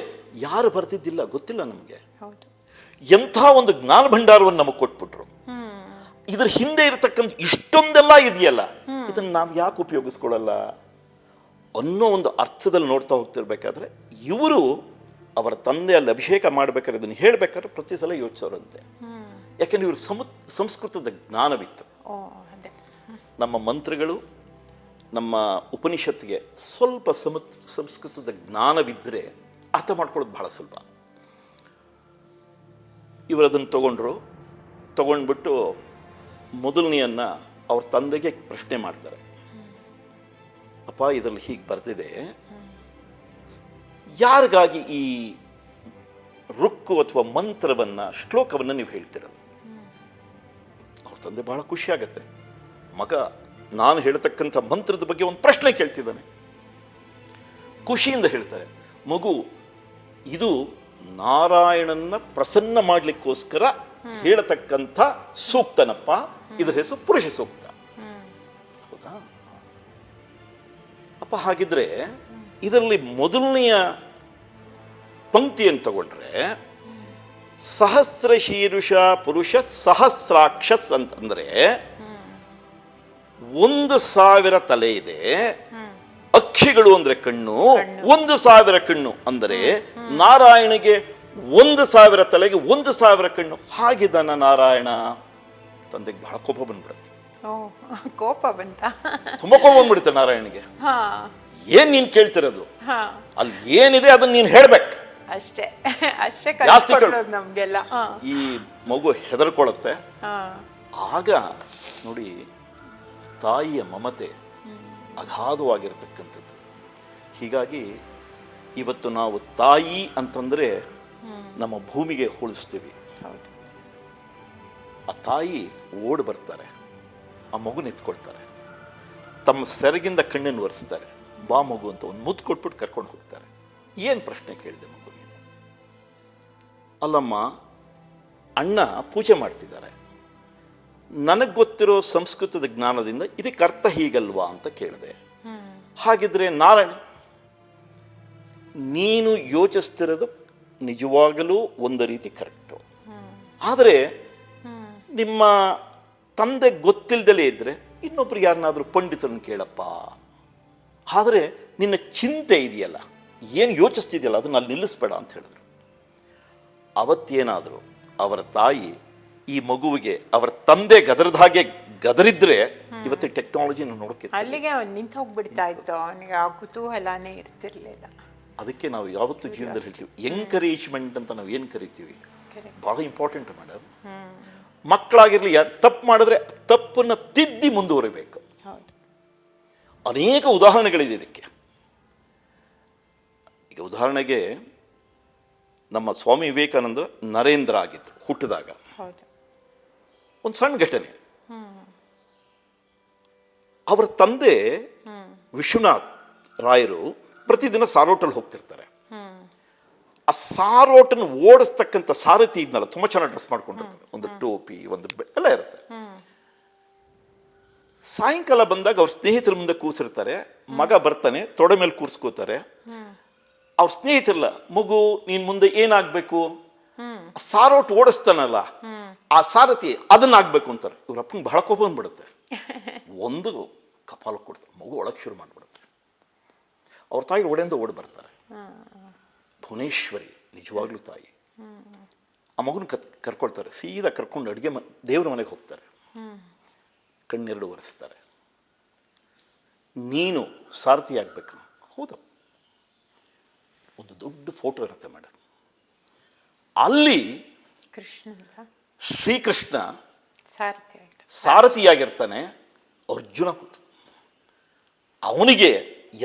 Speaker 2: ಯಾರು ಬರ್ತಿದ್ದಿಲ್ಲ ಗೊತ್ತಿಲ್ಲ ನಮಗೆ. ಎಂಥ ಒಂದು ಜ್ಞಾನ ಭಂಡಾರವನ್ನು ನಮಗೆ ಕೊಟ್ಬಿಟ್ರು. ಇದ್ರ ಹಿಂದೆ ಇರತಕ್ಕಂಥ ಇಷ್ಟೊಂದೆಲ್ಲ ಇದೆಯಲ್ಲ, ಇದನ್ನು ನಾವು ಯಾಕೆ ಉಪಯೋಗಿಸ್ಕೊಳ್ಳಲ್ಲ ಅನ್ನೋ ಒಂದು ಅರ್ಥದಲ್ಲಿ ನೋಡ್ತಾ ಹೋಗ್ತಿರ್ಬೇಕಾದ್ರೆ, ಇವರು ಅವರ ತಂದೆ ಅಲ್ಲಿ ಅಭಿಷೇಕ ಮಾಡ್ಬೇಕಾದ್ರೆ ಇದನ್ನು ಹೇಳ್ಬೇಕಾದ್ರೆ ಪ್ರತಿ ಸಲ ಯೋಚಿಸೋರಂತೆ. ಯಾಕೆಂದ್ರೆ ಇವರು ಸಂಸ್ಕೃತದ ಜ್ಞಾನವಿತ್ತು. ನಮ್ಮ ಮಂತ್ರಗಳು, ನಮ್ಮ ಉಪನಿಷತ್ತಿಗೆ ಸ್ವಲ್ಪ ಸಂಸ್ಕೃತದ ಜ್ಞಾನವಿದ್ದರೆ ಅರ್ಥ ಮಾಡ್ಕೊಳ್ಳೋದು ಬಹಳ ಸುಲಭ. ಇವರು ಅದನ್ನು ತಗೊಂಡ್ಬಿಟ್ಟು ಮೊದಲನೆಯನ್ನು ಅವ್ರ ತಂದೆಗೆ ಪ್ರಶ್ನೆ ಮಾಡ್ತಾರೆ. ಅಪ್ಪ, ಇದರಲ್ಲಿ ಹೀಗೆ ಬರ್ತಿದೆ, ಯಾರಿಗಾಗಿ ಈ ಋಕ್ಕು ಅಥವಾ ಮಂತ್ರವನ್ನು ಶ್ಲೋಕವನ್ನು ನೀವು ಹೇಳ್ತಿರೋದು? ಅವ್ರ ತಂದೆ ಬಹಳ ಖುಷಿ ಆಗತ್ತೆ. ಮಗ ನಾನು ಹೇಳ್ತಕ್ಕಂಥ ಮಂತ್ರದ ಬಗ್ಗೆ ಒಂದು ಪ್ರಶ್ನೆ ಕೇಳ್ತಿದ್ದಾನೆ. ಖುಷಿಯಿಂದ ಹೇಳ್ತಾರೆ, ಮಗು ಇದು ನಾರಾಯಣನ ಪ್ರಸನ್ನ ಮಾಡಲಿಕ್ಕೋಸ್ಕರ ಹೇಳತಕ್ಕಂಥ ಸೂಕ್ತನಪ್ಪ, ಇದರ ಹೆಸರು ಪುರುಷ ಸೂಕ್ತ. ಹೌದಾ ಅಪ್ಪ? ಹಾಗಿದ್ರೆ ಇದರಲ್ಲಿ ಮೊದಲನೆಯ ಪಂಕ್ತಿಯನ್ನು ತಗೊಂಡ್ರೆ ಸಹಸ್ರ ಶೀರುಷ ಪುರುಷ ಸಹಸ್ರಾಕ್ಷಸ್ ಅಂತಂದ್ರೆ 1,000 ತಲೆ ಇದೆ. ಅಕ್ಷಿಗಳು ಅಂದ್ರೆ ಕಣ್ಣು, 1,000 ಕಣ್ಣು ಅಂದರೆ ನಾರಾಯಣಿಗೆ 1,000 ತಲೆಗೆ 1,000 ಕಣ್ಣು. ಹಾಗಿದ್ದಾನ ನಾರಾಯಣ? ತಂದೆಗೆ ಬಹಳ ಕೋಪ ಬಂದ್ಬಿಡುತ್ತೆ.
Speaker 1: ಓ ಕೋಪ ಬಂತ?
Speaker 2: ತುಂಬ ಕೋಪ ಬಂದ್ಬಿಡುತ್ತೆ ನಾರಾಯಣಿಗೆ.
Speaker 1: ಹಾ
Speaker 2: ಏನ್ ನೀನ್ ಕೇಳ್ತಿರೋದು,
Speaker 1: ಹಾ
Speaker 2: ಅಲ್ಲಿ ಏನಿದೆ ಅದನ್ನ ನೀನ್ ಹೇಳ್ಬೇಕು.
Speaker 1: ಅಷ್ಟೇ ಅಷ್ಟೇ
Speaker 2: ಜಾಸ್ತಿ
Speaker 1: ಕಲಿಸ್ಕೊಡೋದು ನಮ್ಗೆಲ್ಲ.
Speaker 2: ಈ ಮಗು ಹೆದರ್ಕೊಳ್ಳುತ್ತೆ.
Speaker 1: ಹಾ
Speaker 2: ಆಗ ನೋಡಿ, ತಾಯಿಯ ಮಮತೆ ಅಗಾಧವಾಗಿರತಕ್ಕಂಥದ್ದು. ಹೀಗಾಗಿ ಇವತ್ತು ನಾವು ತಾಯಿ ಅಂತಂದರೆ ನಮ್ಮ ಭೂಮಿಗೆ ಹೋಲಿಸ್ತೀವಿ.
Speaker 1: ಹೌದು.
Speaker 2: ಆ ತಾಯಿ ಓಡಿ ಬರ್ತಾರೆ, ಆ ಮಗುನ ಎತ್ಕೊಳ್ತಾರೆ, ತಮ್ಮ ಸೆರಗಿಂದ ಕಣ್ಣನ್ನು ಒರೆಸ್ತಾರೆ, ಬಾ ಮಗು ಅಂತ ಒಂದು ಮುದ್ದು ಕೊಟ್ಬಿಟ್ಟು ಕರ್ಕೊಂಡು ಹೋಗ್ತಾರೆ. ಏನು ಪ್ರಶ್ನೆ ಕೇಳಿದೆ ಮಗು ನೀನು? ಅಲ್ಲಮ್ಮ, ಅಣ್ಣ ಪೂಜೆ ಮಾಡ್ತಿದ್ದಾರೆ, ನನಗೆ ಗೊತ್ತಿರೋ ಸಂಸ್ಕೃತದ ಜ್ಞಾನದಿಂದ ಇದಕ್ಕೆ ಅರ್ಥ ಹೀಗಲ್ವಾ ಅಂತ ಕೇಳಿದೆ. ಹಾಗಿದ್ರೆ ನಾರಾಯಣ, ನೀನು ಯೋಚಿಸ್ತಿರೋದು ನಿಜವಾಗಲೂ ಒಂದು ರೀತಿ ಕರೆಕ್ಟು. ಆದರೆ ನಿಮ್ಮ ತಂದೆ ಗೊತ್ತಿಲ್ಲದಲೇ ಇದ್ದರೆ ಇನ್ನೊಬ್ರು ಯಾರನ್ನಾದರೂ ಪಂಡಿತರನ್ನು ಕೇಳಪ್ಪ. ಆದರೆ ನಿನ್ನ ಚಿಂತೆ ಇದೆಯಲ್ಲ, ಏನು ಯೋಚಿಸ್ತಿದೆಯಲ್ಲ, ಅದನ್ನು ಅಲ್ಲಿ ನಿಲ್ಲಿಸ್ಬೇಡ ಅಂತ ಹೇಳಿದ್ರು. ಅವತ್ತೇನಾದರೂ ಅವರ ತಾಯಿ ಈ ಮಗುವಿಗೆ ಅವರ ತಂದೆ ಗದರದ ಹಾಗೆ ಗದರಿದ್ರೆ ಇವತ್ತು ಟೆಕ್ನಾಲಜಿನ ನೋಡೋಕೆ
Speaker 1: ಅಲ್ಲಿಗೆ ಅವ್ನು ನಿಂತು ಹೋಗ್ಬಿಡ್ತಾ ಇತ್ತು. ಅವನಿಗೆ ಆ ಕುತೂಹಲನೇ ಇರ್ತಿರ್ಲಿಲ್ಲ.
Speaker 2: ಅದಕ್ಕೆ ನಾವು ಯಾವತ್ತೂ ಜೀವನದಲ್ಲಿ ಹೇಳ್ತೀವಿ, ಎಂಕರೇಜ್ಮೆಂಟ್ ಅಂತ ನಾವು ಏನು ಕರಿತೀವಿ, ಭಾಳ ಇಂಪಾರ್ಟೆಂಟ್ ಮೇಡಮ್. ಮಕ್ಕಳಾಗಿರಲಿ, ಯಾರು ತಪ್ಪು ಮಾಡಿದ್ರೆ ತಪ್ಪನ್ನು ತಿದ್ದಿ ಮುಂದುವರಿಬೇಕು. ಅನೇಕ ಉದಾಹರಣೆಗಳಿದೆ ಇದಕ್ಕೆ. ಈಗ ಉದಾಹರಣೆಗೆ ನಮ್ಮ ಸ್ವಾಮಿ ವಿವೇಕಾನಂದ ನರೇಂದ್ರ ಆಗಿತ್ತು ಹುಟ್ಟಿದಾಗ. ಒಂದು ಸಣ್ಣ ಘಟನೆ. ಅವರ ತಂದೆ ವಿಶ್ವನಾಥ್ ರಾಯರು ಪ್ರತಿದಿನ ಸಾರೋಟಲ್ಲಿ ಹೋಗ್ತಿರ್ತಾರೆ. ಆ ಸಾರೋಟನ್ನು ಓಡಿಸ್ತಕ್ಕಂಥ ಸಾರಥಿ ಇದ್ನಲ್ಲ, ತುಂಬ ಚೆನ್ನಾಗಿ ಡ್ರೆಸ್ ಮಾಡ್ಕೊಂಡಿರ್ತಾರೆ, ಒಂದು ಟೋಪಿ, ಒಂದು ಎಲ್ಲ ಇರುತ್ತೆ. ಸಾಯಂಕಾಲ ಬಂದಾಗ ಅವ್ರ ಸ್ನೇಹಿತರ ಮುಂದೆ ಕೂಸಿರ್ತಾರೆ, ಮಗ ಬರ್ತಾನೆ, ತೊಡೆ ಮೇಲೆ ಕೂರಿಸ್ಕೋತಾರೆ. ಅವ್ರ ಸ್ನೇಹಿತರಲ್ಲ, ಮಗು ನೀನ್ ಮುಂದೆ ಏನಾಗಬೇಕು, ಸಾರೋಟ್ ಓಡಿಸ್ತಾನಲ್ಲ ಆ ಸಾರಥಿ, ಅದನ್ನಾಗಬೇಕು ಅಂತಾರೆ. ಇವ್ರ ಅಪ್ಪನಿಗೆ ಬಹಳ ಕೋಪ ಬಂದ್ಬಿಡುತ್ತೆ. ಒಂದು ಕಪಾಲ ಕೊಡ್ತಾರೆ, ಮಗು ಒಳಗೆ ಶುರು ಮಾಡಿಬಿಡುತ್ತೆ. ಅವ್ರ ತಾಯಿ ಒಡೆಯಿಂದ ಓಡಿ ಬರ್ತಾರೆ. ಭುವನೇಶ್ವರಿ ನಿಜವಾಗ್ಲೂ ತಾಯಿ. ಆ ಮಗುನ ಕರ್ಕೊಳ್ತಾರೆ, ಸೀದಾ ಕರ್ಕೊಂಡು ಅಡುಗೆ ದೇವ್ರ ಮನೆಗೆ ಹೋಗ್ತಾರೆ, ಕಣ್ಣೆರಡು ಒರೆಸ್ತಾರೆ. ನೀನು ಸಾರಥಿ ಆಗ್ಬೇಕು. ಹೌದಪ್ಪ. ಒಂದು ದೊಡ್ಡ ಫೋಟೋ ಇರುತ್ತೆ ಮೇಡಮ್. ಅಲ್ಲಿ ಶ್ರೀಕೃಷ್ಣ ಸಾರಥಿಯಾಗಿರ್ತಾನೆ, ಅರ್ಜುನ ಅವನಿಗೆ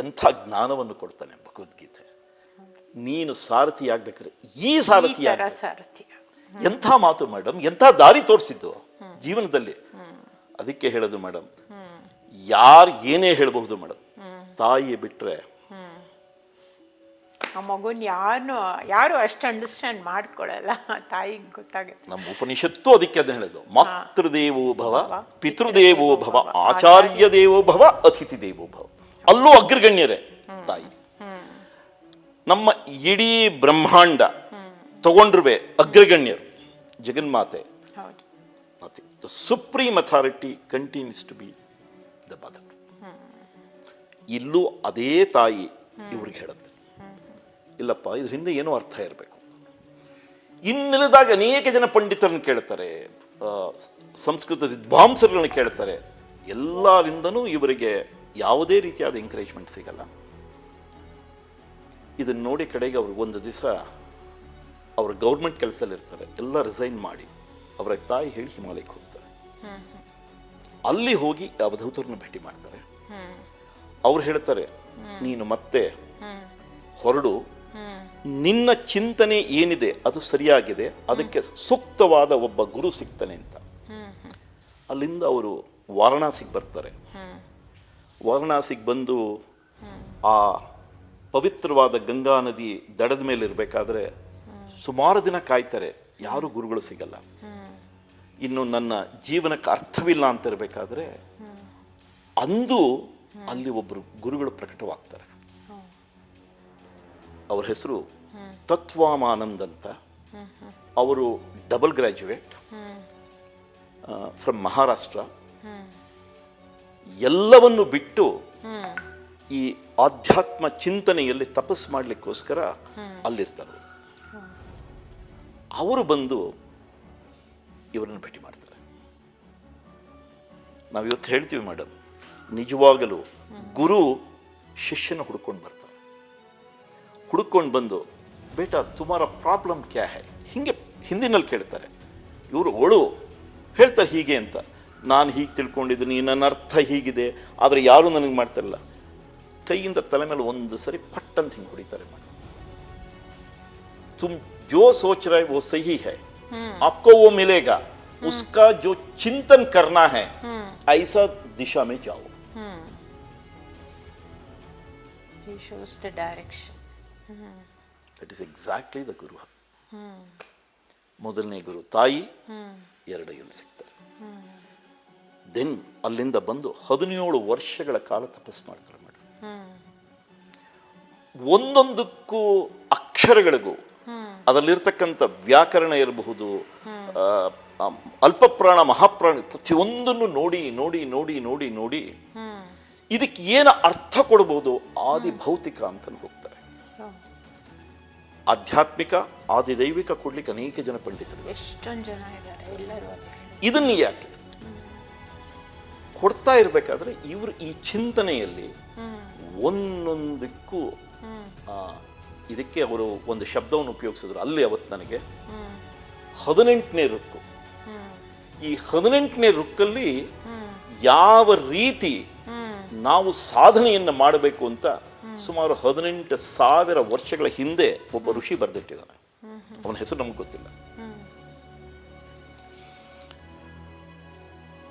Speaker 2: ಎಂಥ ಜ್ಞಾನವನ್ನು ಕೊಡ್ತಾನೆ ಭಗವದ್ಗೀತೆ. ನೀನು ಸಾರಥಿ ಆಗ್ಬೇಕಾದ್ರೆ ಈ ಸಾರಥಿ ಎಂಥ ಮಾತು ಮೇಡಮ್, ಎಂಥ ದಾರಿ ತೋರಿಸಿದ್ದು ಜೀವನದಲ್ಲಿ. ಅದಕ್ಕೆ ಹೇಳೋದು ಮೇಡಮ್, ಯಾರು ಏನೇ ಹೇಳಬಹುದು ಮೇಡಮ್, ತಾಯಿ ಬಿಟ್ರೆ
Speaker 1: ಆ ಮಗುನ್ ಯಾರು ಅಷ್ಟು ಅಂಡರ್ಸ್ಟ್ಯಾಂಡ್ ಮಾಡ್ಕೊಳಲ್ಲ, ತಾಯಿಗೆ ಗೊತ್ತಾಗುತ್ತೆ.
Speaker 2: ನಮ್ಮ ಉಪನಿಷತ್ತು ಅದಕ್ಕೆ ಅದನ್ನ ಹೇಳೋದು, ಮಾತೃದೇವೋ ಭವ, ಪಿತೃದೇವೋ ಭವ, ಆಚಾರ್ಯ ದೇವೋ ಭವ, ಅತಿಥಿ ದೇವೋ ಭವ. ಅಲ್ಲೂ ಅಗ್ರಗಣ್ಯರೇ ತಾಯಿ. ನಮ್ಮ ಇಡೀ ಬ್ರಹ್ಮಾಂಡ ತಗೊಂಡ್ರುವೆ ಅಗ್ರಗಣ್ಯರು ಜಗನ್ಮಾತೆ. The supreme authority continues to be the mother. ಇಲ್ಲೂ ಅದೇ ತಾಯಿ ಇವ್ರಿಗೆ ಹೇಳುತ್ತೆ, ಇಲ್ಲಪ್ಪ ಇದ್ರ ಹಿಂದೆ ಏನೋ ಅರ್ಥ ಇರಬೇಕು. ಇನ್ನಿಲ್ಲದಾಗ ಅನೇಕ ಜನ ಪಂಡಿತರನ್ನು ಕೇಳ್ತಾರೆ, ಸಂಸ್ಕೃತ ವಿದ್ವಾಂಸರುಗಳನ್ನ ಕೇಳ್ತಾರೆ. ಎಲ್ಲರಿಂದನೂ ಇವರಿಗೆ ಯಾವುದೇ ರೀತಿಯಾದ ಎಂಕರೇಜ್ಮೆಂಟ್ ಸಿಗಲ್ಲ. ಇದನ್ನು ನೋಡಿ ಕಡೆಗೆ ಅವ್ರಿಗೆ ಒಂದು ದಿವಸ ಅವ್ರ ಗೌರ್ಮೆಂಟ್ ಕೆಲಸದಲ್ಲಿರ್ತಾರೆ, ಎಲ್ಲ ರಿಸೈನ್ ಮಾಡಿ ಅವರ ತಾಯಿ ಹೇಳಿ ಹಿಮಾಲಯಕ್ಕೆ ಹೋಗ್ತಾರೆ. ಅಲ್ಲಿ ಹೋಗಿ ಅವಧೂತರನ್ನು ಭೇಟಿ ಮಾಡ್ತಾರೆ. ಅವ್ರು ಹೇಳ್ತಾರೆ, ನೀನು ಮತ್ತೆ ಹೊರಡು, ನಿನ್ನ ಚಿಂತನೆ ಏನಿದೆ ಅದು ಸರಿಯಾಗಿದೆ, ಅದಕ್ಕೆ ಸೂಕ್ತವಾದ ಒಬ್ಬ ಗುರು ಸಿಗ್ತಾನೆ ಅಂತ. ಅಲ್ಲಿಂದ ಅವರು ವಾರಣಾಸಿಗೆ ಬರ್ತಾರೆ. ವಾರಣಾಸಿಗೆ ಬಂದು ಆ ಪವಿತ್ರವಾದ ಗಂಗಾ ನದಿ ದಡದ ಮೇಲೆ ಇರಬೇಕಾದ್ರೆ ಸುಮಾರು ದಿನ ಕಾಯ್ತಾರೆ, ಯಾರೂ ಗುರುಗಳು ಸಿಗಲ್ಲ. ಇನ್ನು ನನ್ನ ಜೀವನಕ್ಕೆ ಅರ್ಥವಿಲ್ಲ ಅಂತ ಇರಬೇಕಾದ್ರೆ ಅಂದು ಅಲ್ಲಿ ಒಬ್ಬರು ಗುರುಗಳು ಪ್ರಕಟವಾಗ್ತಾರೆ. ಅವ್ರ ಹೆಸರು ತತ್ವಾಮಾನಂದ್ ಅಂತ. ಅವರು ಡಬಲ್ ಗ್ರ್ಯಾಜುಯೇಟ್ ಫ್ರಮ್ ಮಹಾರಾಷ್ಟ್ರ. ಎಲ್ಲವನ್ನು ಬಿಟ್ಟು ಈ ಆಧ್ಯಾತ್ಮ ಚಿಂತನೆಯಲ್ಲಿ ತಪಸ್ಸು ಮಾಡಲಿಕ್ಕೋಸ್ಕರ ಅಲ್ಲಿರ್ತಾರೆ. ಅವರು ಬಂದು ಇವರನ್ನು ಭೇಟಿ ಮಾಡ್ತಾರೆ. ನಾವಿವತ್ತು ಹೇಳ್ತೀವಿ ಮೇಡಮ್, ನಿಜವಾಗಲೂ ಗುರು ಶಿಷ್ಯನ ಹುಡ್ಕೊಂಡು ಬರ್ತಾರೆ. ಹುಡ್ಕೊಂಡು ಬಂದು ಬೇಟಾ ತುಮಾರ ಪ್ರಾಬ್ಲಮ್ ಕ್ಯಾ ಹೈ, ಹೀಗೆ ಹಿಂದಿನಲ್ಲಿ ಕೇಳ್ತಾರೆ. ಒಳು ಹೇಳ್ತಾರೆ ಹೀಗೆ ಅಂತ. ನಾನು ಹೀಗೆ ತಿಳ್ಕೊಂಡಿದ್ದೀನಿ, ನನ್ನ ಅರ್ಥ ಹೀಗಿದೆ, ಆದರೆ ಯಾರೂ ನನಗೆ ಮಾಡ್ತಾರಲ್ಲ. ಕೈಯಿಂದ ತಲೆ ಮೇಲೆ ಒಂದು ಸರಿ ಪಟ್ ಅಂತ ಹಿಂಗೆ ಹೊಡಿತಾರೆ ಮೇಡಮ್. ತುಮ್ ಜೋ ಸೋಚ್ ರಹೆ ವೋ ಸಹಿ ಹೈ, आपको वो मिलेगा, उसका जो चिंतन करना है ऐसा दिशा में जाओ.
Speaker 1: He shows the direction.
Speaker 2: That is exactly the guru. ಮೊದಲನೇ ಗುರು ತಾಯಿ, ಎರಡೈಯಲ್ಲಿ ಸಿಗ್ತಾರೆ. ದೆನ್ ಅಲ್ಲಿಂದ ಬಂದು 17 ವರ್ಷಗಳ ಕಾಲ ತಪಸ್ ಮಾಡ್ತಾರೆ ಮೇಡಮ್. ಒಂದೊಂದಕ್ಕೂ ಅಕ್ಷರಗಳಿಗೂ ಅದರಲ್ಲಿರ್ತಕ್ಕಂಥ ವ್ಯಾಕರಣ ಇರಬಹುದು, ಅಲ್ಪಪ್ರಾಣ ಮಹಾಪ್ರಾಣ ಪ್ರತಿಯೊಂದನ್ನು ನೋಡಿ ನೋಡಿ ನೋಡಿ ನೋಡಿ ನೋಡಿ ಇದಕ್ಕೆ ಏನು ಅರ್ಥ ಕೊಡ್ಬೋದು ಆದಿ ಭೌತಿಕ ಅಂತ ಹೋಗ್ತಾರೆ. ಆಧ್ಯಾತ್ಮಿಕ ಆದಿದೈವಿಕ ಕೊಡ್ಲಿಕ್ಕೆ ಅನೇಕ ಜನ ಪಂಡಿತರು,
Speaker 1: ಎಷ್ಟೊಂದು ಜನ ಇದ್ದಾರೆ, ಎಲ್ಲರೂ
Speaker 2: ಇದನ್ನು ಯಾಕೆ ಕೊಡ್ತಾ ಇರಬೇಕಾದ್ರೆ ಇವರು ಈ ಚಿಂತನೆಯಲ್ಲಿ ಒಂದೊಂದಕ್ಕೂ ಇದಕ್ಕೆ ಅವರು ಒಂದು ಶಬ್ದವನ್ನು ಉಪಯೋಗಿಸಿದ್ರು ಅಲ್ಲಿ ಅವತ್ತು ನನಗೆ 18ನೇ ರುಕ್ಕು. ಈ 18ನೇ ರುಕ್ಕಲ್ಲಿ ಯಾವ ರೀತಿ ನಾವು ಸಾಧನೆಯನ್ನು ಮಾಡಬೇಕು ಅಂತ ಸುಮಾರು 18,000 ವರ್ಷಗಳ ಹಿಂದೆ ಒಬ್ಬ ಋಷಿ ಬರೆದಿಟ್ಟಿದ್ದಾನೆ. ಅವನ ಹೆಸರು ನಮ್ಗೆ ಗೊತ್ತಿಲ್ಲ.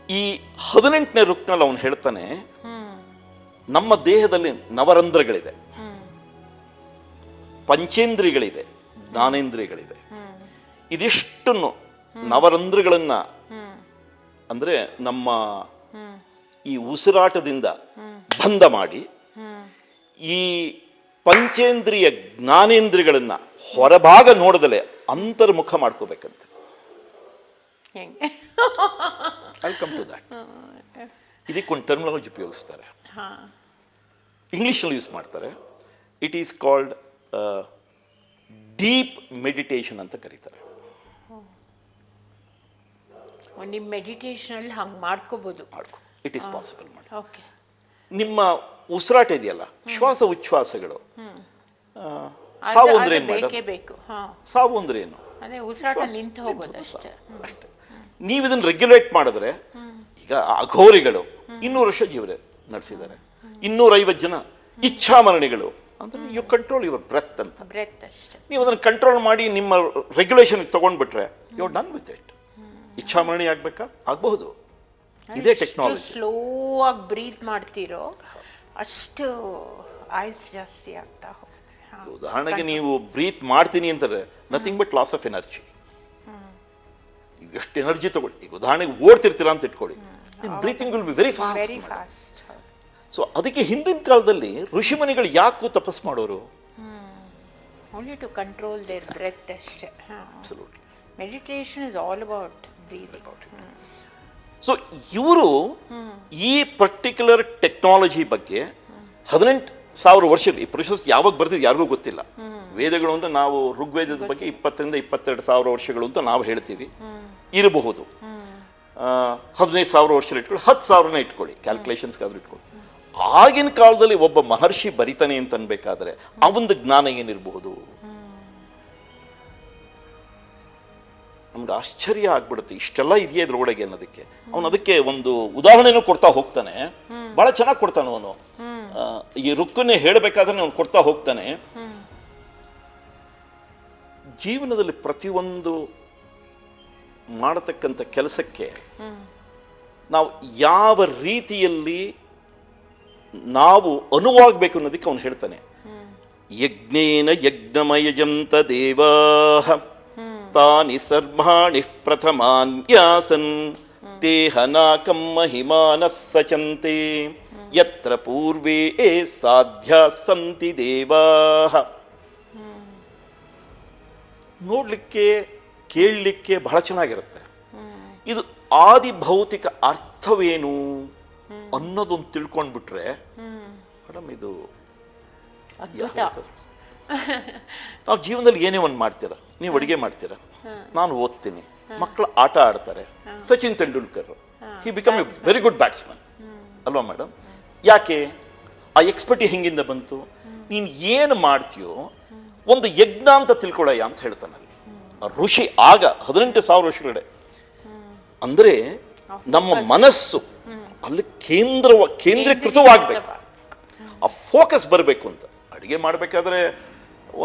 Speaker 2: ಈ 18ನೇ ರುಕ್ನಲ್ಲಿ ಅವನು ಹೇಳ್ತಾನೆ, ನಮ್ಮ ದೇಹದಲ್ಲಿ ನವರಂಧ್ರಗಳಿದೆ, ಪಂಚೇಂದ್ರಿಯಗಳಿದೆ, ಜ್ಞಾನೇಂದ್ರಿಯಗಳಿದೆ. ಇದಿಷ್ಟನ್ನು ನವರಂಧ್ರಗಳನ್ನ ಅಂದ್ರೆ ನಮ್ಮ ಈ ಉಸಿರಾಟದಿಂದ ಬಂಧ ಮಾಡಿ ಈ ಪಂಚೇಂದ್ರಿಯ ಜ್ಞಾನೇಂದ್ರಿಯಗಳನ್ನ ಹೊರಭಾಗ ನೋಡದಲೆ ಅಂತರ್ಮುಖ ಮಾಡ್ಕೋಬೇಕಂತೆ. I come to that. ಇದಕ್ಕೊಂದು ಟರ್ಮಿನಾಲಜಿ ಉಪಯೋಗಿಸ್ತಾರೆ, ಇಂಗ್ಲೀಷ್ನಲ್ಲಿ ಯೂಸ್ ಮಾಡ್ತಾರೆ. It is called deep meditation ಅಂತ ಕರೀತಾರೆ.
Speaker 1: ನಿಮ್ಮ ಮೆಡಿಟೇಷನ್ ಹಂಗೆ ಮಾಡ್ಕೋಬಹುದು.
Speaker 2: ಇಟ್ ಈಸ್ ಪಾಸಿಬಲ್ ಮಾಡಿ.
Speaker 1: ಓಕೆ.
Speaker 2: ನಿಮ್ಮ ಉಸಿರಾಟ ಇದೆಯಲ್ಲ, ಶ್ವಾಸ ಉಚ್ಛ್ವಾಸಗಳು, ಸಾವು ಅಂದ್ರೆ ಏನು ಮೇಡಮ್? ಸಾವು ಅಂದ್ರೆ ಏನು?
Speaker 1: ಉಸಿರಾಟ ನಿಂತು ಹೋಗೋದು ಅಷ್ಟೇ.
Speaker 2: ನೀವು ಇದನ್ನು ರೆಗ್ಯುಲೇಟ್ ಮಾಡಿದ್ರೆ, ಈಗ ಅಘೋರಿಗಳು 200 ವರ್ಷ ಜೀವನ ನಡೆಸಿದ್ದಾರೆ, 250 ಜನ ಇಚ್ಛಾಮರಣಿಗಳು ಅಂದ್ರೆ ಯು ಕಂಟ್ರೋಲ್ ಯುವರ್ ಬ್ರೆತ್ ಅಂತ. ನೀವು ಅದನ್ನು ಕಂಟ್ರೋಲ್ ಮಾಡಿ ನಿಮ್ಮ ರೆಗ್ಯುಲೇಷನ್ ತಗೊಂಡ್ಬಿಟ್ರೆ ಯು ಡನ್ ವಿತ್ ಇಟ್. ಇಚ್ಛಾಮರಣಿ ಆಗ್ಬೇಕಾ? ಆಗಬಹುದು. ಇದೇ ಟೆಕ್ನಾಲಜಿ.
Speaker 1: ಸ್ಲೋ ಆಗಿ ಬ್ರೀತ್ ಮಾಡ್ತಿರೋ ಅಷ್ಟು ಐಸ್ ಜಾಸ್ತಿ ಆಗ್ತಾ ಹೋಗುತ್ತೆ.
Speaker 2: ಉದಾಹರಣೆಗೆ ನೀವು ಬ್ರೀತ್ ಮಾಡ್ತೀನಿ ಅಂತಾರೆ, nothing but loss of energy. ಎಷ್ಟು ಎನರ್ಜಿ ತಗೊಳ್ಳಿ. ಈಗ ಉದಾಹರಣೆಗೆ ಓಡ್ತಿರ್ತೀರಾ ಅಂತ ಇಟ್ಕೊಳ್ಳಿ, breathing will be very fast. So ಅದಕ್ಕೆ ಹಿಂದಿನ ಕಾಲದಲ್ಲಿ ಋಷಿಮುನಿಗಳು ಯಾಕೂ ತಪಸ್ ಮಾಡೋರು?
Speaker 1: Only to control their breath ಅಷ್ಟೇ.
Speaker 2: Absolutely.
Speaker 1: Meditation is all about breathing.
Speaker 2: So ಇವರು ಈ ಪರ್ಟಿಕ್ಯುಲರ್ ಟೆಕ್ನಾಲಜಿ ಬಗ್ಗೆ 18,000 ವರ್ಷ, ಈ ಪ್ರೊಸೆಸ್ ಯಾವಾಗ ಬರ್ತಿದ್ದು ಯಾರಿಗೂ ಗೊತ್ತಿಲ್ಲ. ವೇದಗಳು ಅಂತ ನಾವು ಋಗ್ವೇದದ ಬಗ್ಗೆ 20,000 to 22,000 ವರ್ಷಗಳು ಅಂತ ನಾವು ಹೇಳ್ತೀವಿ, ಇರಬಹುದು. 15,000 ವರ್ಷ ಇಟ್ಕೊಳ್ಳಿ, 10,000 ಇಟ್ಕೊಳ್ಳಿ, ಕ್ಯಾಲ್ಕುಲೇಷನ್ಸ್ಗಾದ್ರೂ ಇಟ್ಕೊಳ್ಳಿ. ಆಗಿನ ಕಾಲದಲ್ಲಿ ಒಬ್ಬ ಮಹರ್ಷಿ ಬರಿತಾನೆ ಅಂತ ಅನ್ಬೇಕಾದ್ರೆ ಅವನದು ಜ್ಞಾನ ಏನಿರಬಹುದು? ನಮ್ಗೆ ಆಶ್ಚರ್ಯ ಆಗ್ಬಿಡುತ್ತೆ, ಇಷ್ಟೆಲ್ಲ ಇದೆಯಾ ಇದ್ರೊಳಗೆ ಅನ್ನೋದಕ್ಕೆ. ಅವನು ಅದಕ್ಕೆ ಒಂದು ಉದಾಹರಣೆನೂ ಕೊಡ್ತಾ ಹೋಗ್ತಾನೆ, ಬಹಳ ಚೆನ್ನಾಗಿ ಕೊಡ್ತಾನೆ ಅವನು. ಈ ರುಕ್ಕನ್ನೇ ಹೇಳಬೇಕಾದ್ರೆ ಅವನು ಕೊಡ್ತಾ ಹೋಗ್ತಾನೆ. ಜೀವನದಲ್ಲಿ ಪ್ರತಿಯೊಂದು ಮಾಡತಕ್ಕಂಥ ಕೆಲಸಕ್ಕೆ ನಾವು ಯಾವ ರೀತಿಯಲ್ಲಿ ನಾವು ಅನುವಾಗಬೇಕು ಅನ್ನೋದಕ್ಕೆ ಅವನು ಹೇಳ್ತಾನೆ. ಯಜ್ಞೇನ ಯಜ್ಞಮಯಜಂತ ದೇವಾಃ ತಾನಿ ಸರ್ವಾಣಿ ಪ್ರಥಮಾನ್ಯಾಸನ್ ತೇಹನಾಕಂ ಮಹಿಮಾನಃ ಸಚಂತೆ ಯತ್ರ ಪೂರ್ವೇ ಸಾಧ್ಯ ಸಂತಿ ದೇವಾಃ. ನೋಡಲಿಕ್ಕೆ ಕೇಳಲಿಕ್ಕೆ ಬಹಳ ಚೆನ್ನಾಗಿರುತ್ತೆ. ಇದು ಆದಿಭೌತಿಕ ಅರ್ಥವೇನು ಅನ್ನೋದೊಂದು ತಿಳ್ಕೊಂಡ್ಬಿಟ್ರೆ ಮೇಡಮ್ ಇದು ನಾವು ಜೀವನದಲ್ಲಿ ಏನೇ ಒಂದು ಮಾಡ್ತೀರಾ, ನೀವು ಅಡುಗೆ ಮಾಡ್ತೀರಾ, ನಾನು ಓದ್ತೀನಿ, ಮಕ್ಕಳು ಆಟ ಆಡ್ತಾರೆ, Sachin Tendulkar he become A very good batsman ಅಲ್ವಾ ಮೇಡಮ್? ಯಾಕೆ ಆ ಎಕ್ಸ್ಪರ್ಟಿ ಹೆಂಗಿಂದ ಬಂತು? ನೀನು ಏನು ಮಾಡ್ತೀಯೋ ಒಂದು ಯಜ್ಞ ಅಂತ ತಿಳ್ಕೊಳ್ಳಯ್ಯ ಅಂತ ಹೇಳ್ತಾನಲ್ಲಿ ಆ ಋಷಿ. ಆಗ 18,000 ವರ್ಷಗಳಡೆ ಅಂದರೆ ನಮ್ಮ ಮನಸ್ಸು ಅಲ್ಲಿ ಕೇಂದ್ರೀಕೃತವಾಗಬೇಕು, ಆ ಫೋಕಸ್ ಬರಬೇಕು ಅಂತ. ಅಡುಗೆ ಮಾಡಬೇಕಾದ್ರೆ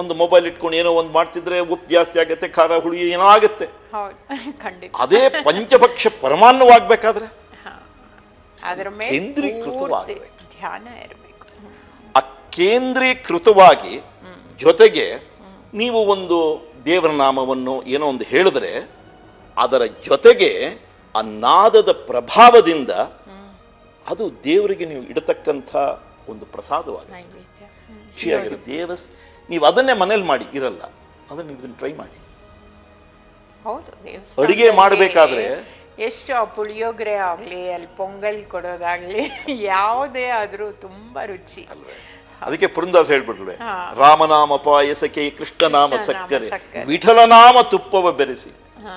Speaker 2: ಒಂದು ಮೊಬೈಲ್ ಇಟ್ಕೊಂಡು ಏನೋ ಒಂದು ಮಾಡ್ತಿದ್ರೆ ಉಪ್ಪು ಜಾಸ್ತಿ ಆಗುತ್ತೆ, ಖಾರ ಹುಳಿ ಏನೋ ಆಗುತ್ತೆ. ಅದೇ ಪಂಚಭಕ್ಷ ಪರಮಾನ್ನವಾಗಬೇಕಾದ್ರೆ ಕೇಂದ್ರೀಕೃತವಾಗಬೇಕು, ಆ ಕೇಂದ್ರೀಕೃತವಾಗಿ. ಜೊತೆಗೆ ನೀವು ಒಂದು ದೇವರ ನಾಮವನ್ನು ಏನೋ ಒಂದು ಹೇಳಿದ್ರೆ ಅದರ ಜೊತೆಗೆ ಆ ನಾದದ ಪ್ರಭಾವದಿಂದ ಅದು ದೇವರಿಗೆ ನೀವು ಇಡತಕ್ಕಂಥ ಒಂದು ಪ್ರಸಾದವಾಗುತ್ತೆ. ನೀವು ಅದನ್ನೇ ಮನೇಲಿ ಮಾಡಿ ಇರಲ್ಲ, ಅದನ್ನು ನೀವು ಇದನ್ನು ಟ್ರೈ ಮಾಡಿ. ಅಡುಗೆ ಮಾಡಬೇಕಾದ್ರೆ
Speaker 1: ಎಷ್ಟು ಪುಳಿಯೋಗರೆ ಆಗಲಿ ಅಲ್ಲಿ ಪೊಂಗಲ್ ಕೊಡೋದಾಗ್ಲಿ ಯಾವುದೇ ಆದರೂ ತುಂಬ ರುಚಿ
Speaker 2: ಅಲ್ವೇ? ಅದಕ್ಕೆ ಪುರಂದಾಸ್ ಹೇಳ್ಬಿಟ್ರೆ, ರಾಮನಾಮ ಪಾಯಸಕ್ಕೆ ಕೃಷ್ಣನಾಮ ಸಕ್ಕರೆ, ವಿಠಲನಾಮ ತುಪ್ಪವ ಬೆರೆಸಿ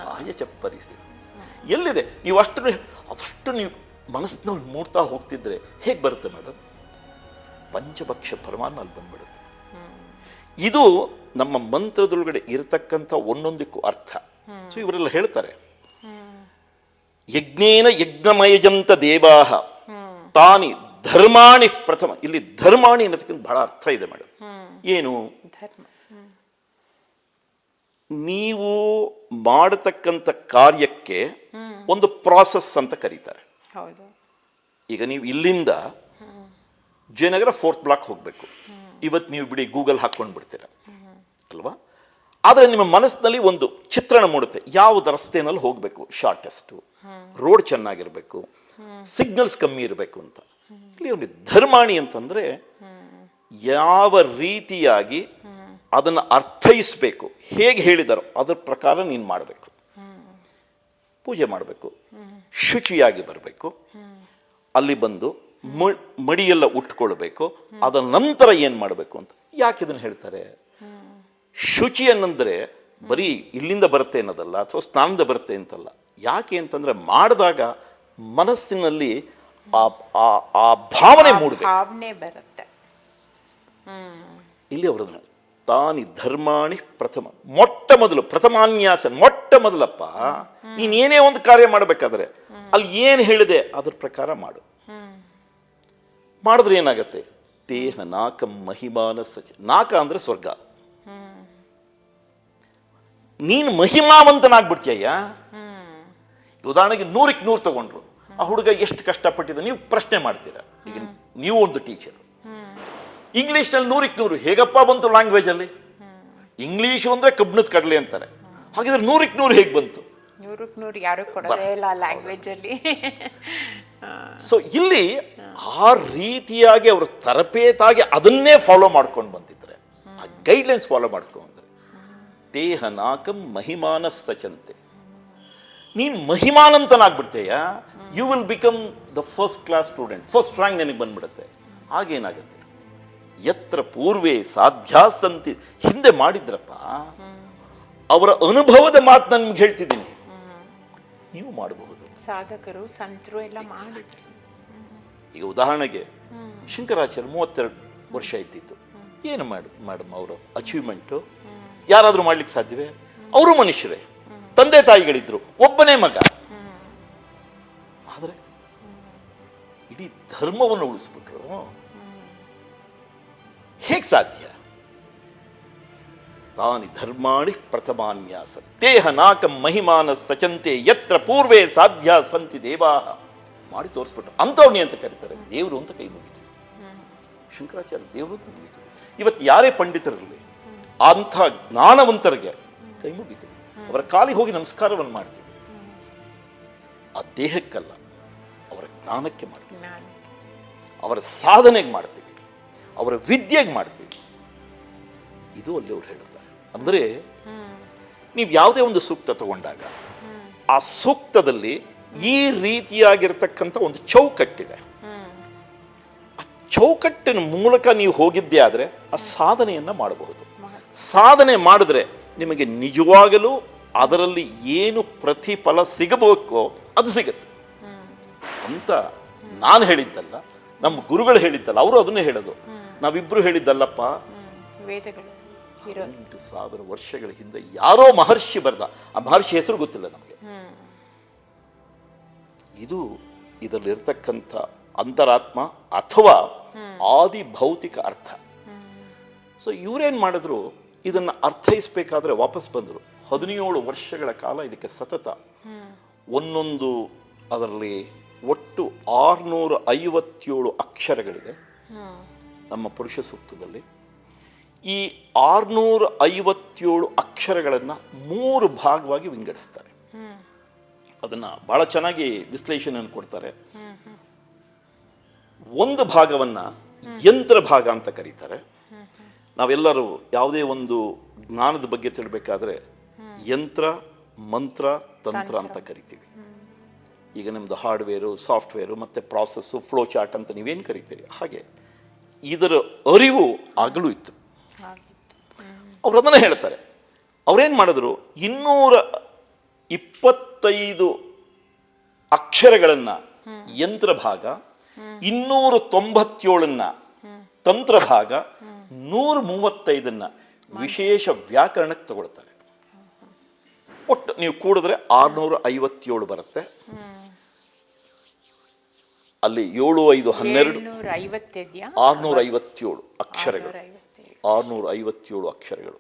Speaker 2: ಪಾಯ ಚಪ್ಪರಿಸಿ. ಎಲ್ಲಿದೆ? ನೀವು ಅಷ್ಟು ನೀವು ಮನಸ್ಸಿನಲ್ಲಿ ಮೂಡ್ತಾ ಹೋಗ್ತಿದ್ರೆ ಹೇಗೆ ಬರುತ್ತೆ ಮೇಡಮ್? ಪಂಚಭಕ್ಷ ಪರಮಾನ್ನ ಅಲ್ಲಿ ಬಂದ್ಬಿಡುತ್ತೆ. ಇದು ನಮ್ಮ ಮಂತ್ರದೊಳಗಡೆ ಇರತಕ್ಕಂಥ ಒಂದೊಂದಕ್ಕೂ ಅರ್ಥ. ಸೊ ಇವರೆಲ್ಲ ಹೇಳ್ತಾರೆ, ಯಜ್ಞೇನ ಯಜ್ಞಮಯಜಂತ ದೇವಾಹ ತಾನಿ ಧರ್ಮಾಣಿ ಪ್ರಥಮ. ಇಲ್ಲಿ ಧರ್ಮಾಣಿ ಅನ್ನೋದಕ್ಕಿಂತ ಬಹಳ ಅರ್ಥ ಇದೆ ಮೇಡಮ್. ಏನು? ನೀವು ಮಾಡತಕ್ಕಂಥ ಕಾರ್ಯಕ್ಕೆ ಒಂದು ಪ್ರಾಸೆಸ್ ಅಂತ ಕರೀತಾರೆ. ಈಗ ನೀವು ಇಲ್ಲಿಂದ ಜಯನಗರ 4th ಬ್ಲಾಕ್ ಹೋಗಬೇಕು. ಇವತ್ತು ನೀವು ಬಿಡಿ ಗೂಗಲ್ ಹಾಕ್ಕೊಂಡು ಬಿಡ್ತೀರ ಅಲ್ವಾ? ಆದರೆ ನಿಮ್ಮ ಮನಸ್ಸಿನಲ್ಲಿ ಒಂದು ಚಿತ್ರಣ ಮೂಡುತ್ತೆ, ಯಾವ್ದು ರಸ್ತೆನಲ್ಲಿ ಹೋಗಬೇಕು, ಶಾರ್ಟೆಸ್ಟು, ರೋಡ್ ಚೆನ್ನಾಗಿರಬೇಕು, ಸಿಗ್ನಲ್ಸ್ ಕಮ್ಮಿ ಇರಬೇಕು ಅಂತ. ಇಲ್ಲಿ ಅವನಿಗೆ ಧರ್ಮಾಣಿ ಅಂತಂದರೆ ಯಾವ ರೀತಿಯಾಗಿ ಅದನ್ನು ಅರ್ಥೈಸಬೇಕು, ಹೇಗೆ ಹೇಳಿದಾರೋ ಅದರ ಪ್ರಕಾರ ನೀನು ಮಾಡಬೇಕು. ಪೂಜೆ ಮಾಡಬೇಕು, ಶುಚಿಯಾಗಿ ಬರಬೇಕು, ಅಲ್ಲಿ ಬಂದು ಮಡಿಯೆಲ್ಲ ಉಟ್ಕೊಳ್ಬೇಕು. ಅದರ ನಂತರ ಏನು ಮಾಡಬೇಕು ಅಂತ. ಯಾಕೆ ಇದನ್ನು ಹೇಳ್ತಾರೆ? ಶುಚಿ ಅನ್ನಂದರೆ ಬರೀ ಇಲ್ಲಿಂದ ಬರುತ್ತೆ ಅನ್ನೋದಲ್ಲ, ಅಥವಾ ಸ್ನಾನದ ಬರುತ್ತೆ ಅಂತಲ್ಲ. ಯಾಕೆ ಅಂತಂದರೆ ಮಾಡಿದಾಗ ಮನಸ್ಸಿನಲ್ಲಿ ಆ ಭಾವನೆ ಬರುತ್ತೆ. ಇಲ್ಲಿ ಅವರನ್ನು ತಾನಿ ಧರ್ಮಾಣಿ ಪ್ರಥಮ, ಮೊಟ್ಟ ಮೊದಲು ಪ್ರಥಮಾನ್ಯಾಸ, ಮೊಟ್ಟ ಮೊದಲಪ್ಪ ನೀನೇನೇ ಒಂದು ಕಾರ್ಯ ಮಾಡಬೇಕಾದ್ರೆ ಅಲ್ಲಿ ಏನು ಹೇಳಿದೆ ಅದ್ರ ಪ್ರಕಾರ ಮಾಡು. ಮಾಡಿದ್ರೆ ಏನಾಗತ್ತೆ? ದೇಹ ನಾಕ ಮಹಿಮಾನ ಸಚ. ನಾಕ ಅಂದರೆ ಸ್ವರ್ಗ. ನೀನು ಮಹಿಮಾವಂತನಾಗ್ಬಿಡ್ತೀಯ. ಉದಾಹರಣೆಗೆ 100ಕ್ಕೆ 100 ತಗೊಂಡ್ರು, ಆ ಹುಡುಗ ಎಷ್ಟು ಕಷ್ಟಪಟ್ಟಿದ್ದ ನೀವು ಪ್ರಶ್ನೆ ಮಾಡ್ತೀರಾ. ಈಗ ನೀವು ಒಂದು ಟೀಚರ್, ಇಂಗ್ಲೀಷ್ನಲ್ಲಿ 100ಕ್ಕೆ 100 ಹೇಗಪ್ಪ ಬಂತು ಲ್ಯಾಂಗ್ವೇಜಲ್ಲಿ? ಇಂಗ್ಲೀಷು ಅಂದರೆ ಕಬ್ಬಿಣದ ಕಡಲೆ ಅಂತಾರೆ. ಹಾಗಿದ್ರೆ 100ಕ್ಕೆ 100 ಹೇಗೆ ಬಂತು?
Speaker 1: 100ಕ್ಕೆ 100 ಯಾರು ಕೊಡೋದೇ ಇಲ್ಲ ಲ್ಯಾಂಗ್ವೇಜಲ್ಲಿ.
Speaker 2: ಸೊ ಇಲ್ಲಿ ಆ ರೀತಿಯಾಗಿ ಅವರು ತರಬೇತಾಗಿ ಅದನ್ನೇ ಫಾಲೋ ಮಾಡ್ಕೊಂಡು ಬಂದಿದ್ರೆ, ಆ ಗೈಡ್ಲೈನ್ಸ್ ಫಾಲೋ ಮಾಡ್ಕೊಂಡ್ರೆ, ದೇಹ ನಾಕಂ ಮಹಿಮಾನ ಸಚಂತೆ, ನೀನು ಮಹಿಮಾನಂತನಾಗ್ಬಿಡ್ತೀಯ. You will become the first class student, first rank ನನಗೆ ಬಂದ್ಬಿಡುತ್ತೆ. ಆಗೇನಾಗುತ್ತೆ? ಯತ್ರ ಪೂರ್ವೇ ಸಾಧ್ಯಾಸಂತಿ, ಹಿಂದೆ ಮಾಡಿದ್ರಪ್ಪ, ಅವರ ಅನುಭವದ ಮಾತು ನನ್ಗೆ ಹೇಳ್ತಿದ್ದೀನಿ, ನೀವು ಮಾಡಬಹುದು.
Speaker 1: ಸಾಧಕರು ಸಂತರು ಎಲ್ಲ ಮಾಡಿದ್ರು.
Speaker 2: ಈಗ ಉದಾಹರಣೆಗೆ ಶಂಕರಾಚಾರ್ಯ 32 ವರ್ಷ ಇದ್ದಿತ್ತು. ಏನು ಮೇಡಮ್ ಅವರ ಅಚೀವ್ಮೆಂಟು ಯಾರಾದರೂ ಮಾಡ್ಲಿಕ್ಕೆ ಸಾಧ್ಯವೇ? ಅವರು ಮನುಷ್ಯರೇ, ತಂದೆ ತಾಯಿಗಳಿದ್ರು, ಒಬ್ಬನೇ ಮಗ. ಆದರೆ ಇಡೀ ಧರ್ಮವನ್ನು ಉಳಿಸ್ಬಿಟ್ರು. ಹೇಗೆ ಸಾಧ್ಯ? ತಾನಿ ಧರ್ಮಾಣಿ ಪ್ರಥಮಾನ್ಯಾಸ ದೇಹ ನಾಕಂ ಮಹಿಮಾನ ಸಚಂತೆ ಯತ್ರ ಪೂರ್ವೇ ಸಾಧ್ಯ ಸಂತಿ ದೇವಾ. ಮಾಡಿ ತೋರಿಸ್ಬಿಟ್ರು. ಅಂಥವ್ನಿ ಅಂತ ಕರೀತಾರೆ, ದೇವರು ಅಂತ ಕೈ ಮುಗಿತು. ಶಂಕರಾಚಾರ್ಯ ದೇವರು ಅಂತ ಮುಗಿತು. ಇವತ್ತು ಯಾರೇ ಪಂಡಿತರಲ್ಲಿ ಅಂಥ ಜ್ಞಾನವಂತರಿಗೆ ಕೈ ಮುಗಿತೀವಿ, ಅವರ ಕಾಲಿಗೆ ಹೋಗಿ ನಮಸ್ಕಾರವನ್ನು ಮಾಡ್ತೀವಿ. ಆ ದೇಹಕ್ಕಲ್ಲ, ಅವರ ಜ್ಞಾನಕ್ಕೆ ಮಾಡ್ತೀವಿ, ಅವರ ಸಾಧನೆಗೆ ಮಾಡ್ತೀವಿ, ಅವರ ವಿದ್ಯೆಗೆ ಮಾಡ್ತೀವಿ. ಇದು ಅಲ್ಲಿ ಅವ್ರು ಹೇಳುತ್ತಾರೆ. ಅಂದರೆ ನೀವು ಯಾವುದೇ ಒಂದು ಸೂಕ್ತ ತಗೊಂಡಾಗ ಆ ಸೂಕ್ತದಲ್ಲಿ ಈ ರೀತಿಯಾಗಿರ್ತಕ್ಕಂಥ ಒಂದು ಚೌಕಟ್ಟಿದೆ. ಆ ಚೌಕಟ್ಟಿನ ಮೂಲಕ ನೀವು ಹೋಗಿದ್ದೇ ಆದರೆ ಆ ಸಾಧನೆಯನ್ನು ಮಾಡಬಹುದು. ಸಾಧನೆ ಮಾಡಿದ್ರೆ ನಿಮಗೆ ನಿಜವಾಗಲೂ ಅದರಲ್ಲಿ ಏನು ಪ್ರತಿಫಲ ಸಿಗಬೇಕೋ ಅದು ಸಿಗುತ್ತೆ. ಅಂತ ನಾನು ಹೇಳಿದ್ದಲ್ಲ, ನಮ್ಮ ಗುರುಗಳು ಹೇಳಿದ್ದಲ್ಲ, ಅವರು ಅದನ್ನೇ ಹೇಳೋದು. ನಾವಿಬ್ಬರು ಹೇಳಿದ್ದಲ್ಲಪ್ಪ.
Speaker 1: ವೇದಗಳು
Speaker 2: 8,000 ವರ್ಷಗಳ ಹಿಂದೆ ಯಾರೋ ಮಹರ್ಷಿ ಬರೆದ. ಆ ಮಹರ್ಷಿ ಹೆಸರು ಗೊತ್ತಿಲ್ಲ ನಮಗೆ. ಇದು ಇದರಲ್ಲಿರ್ತಕ್ಕಂಥ ಅಂತರಾತ್ಮ ಅಥವಾ ಆದಿ ಭೌತಿಕ ಅರ್ಥ. ಸೊ ಇವರೇನು ಮಾಡಿದ್ರು, ಇದನ್ನು ಅರ್ಥೈಸ್ಬೇಕಾದ್ರೆ ವಾಪಸ್ ಬಂದರು. 17 ವರ್ಷಗಳ ಕಾಲ ಇದಕ್ಕೆ ಸತತ ಒಂದೊಂದು, ಅದರಲ್ಲಿ ಒಟ್ಟು 657 ಅಕ್ಷರಗಳಿದೆ ನಮ್ಮ ಪುರುಷ ಸೂಕ್ತದಲ್ಲಿ. ಈ 657 ಅಕ್ಷರಗಳನ್ನು 3 ಭಾಗವಾಗಿ ವಿಂಗಡಿಸ್ತಾರೆ. ಅದನ್ನು ಬಹಳ ಚೆನ್ನಾಗಿ ವಿಶ್ಲೇಷಣೆಯನ್ನು ಕೊಡ್ತಾರೆ. ಒಂದು ಭಾಗವನ್ನು ಯಂತ್ರ ಭಾಗ ಅಂತ ಕರೀತಾರೆ. ನಾವೆಲ್ಲರೂ ಯಾವುದೇ ಒಂದು ಜ್ಞಾನದ ಬಗ್ಗೆ ತಿಳಬೇಕಾದ್ರೆ ಯಂತ್ರ, ಮಂತ್ರ, ತಂತ್ರ ಅಂತ ಕರಿತೀವಿ. ಈಗ ನಿಮ್ಮದು ಹಾರ್ಡ್ವೇರು, ಸಾಫ್ಟ್ವೇರು ಮತ್ತು ಪ್ರಾಸೆಸ್ಸು, ಫ್ಲೋ ಚಾರ್ಟ್ ಅಂತ ನೀವೇನು ಕರಿತೀರಿ, ಹಾಗೆ ಇದರ ಅರಿವು ಆಗಲೂ ಇತ್ತು. ಅವ್ರು ಅದನ್ನು ಹೇಳ್ತಾರೆ. ಅವ್ರೇನು ಮಾಡಿದ್ರು, 225 ಅಕ್ಷರಗಳನ್ನು ಯಂತ್ರ ಭಾಗ, 297 ತಂತ್ರ ಭಾಗ, 135 ವಿಶೇಷ ವ್ಯಾಕರಣಕ್ಕೆ ತಗೊಳ್ತಾರೆ. ಒಟ್ಟು ನೀವು ಕೂಡಿದ್ರೆ 657 ಬರುತ್ತೆ. ಅಲ್ಲಿ 7, 5, 12, 657 ಅಕ್ಷರಗಳು. 657 ಅಕ್ಷರಗಳು.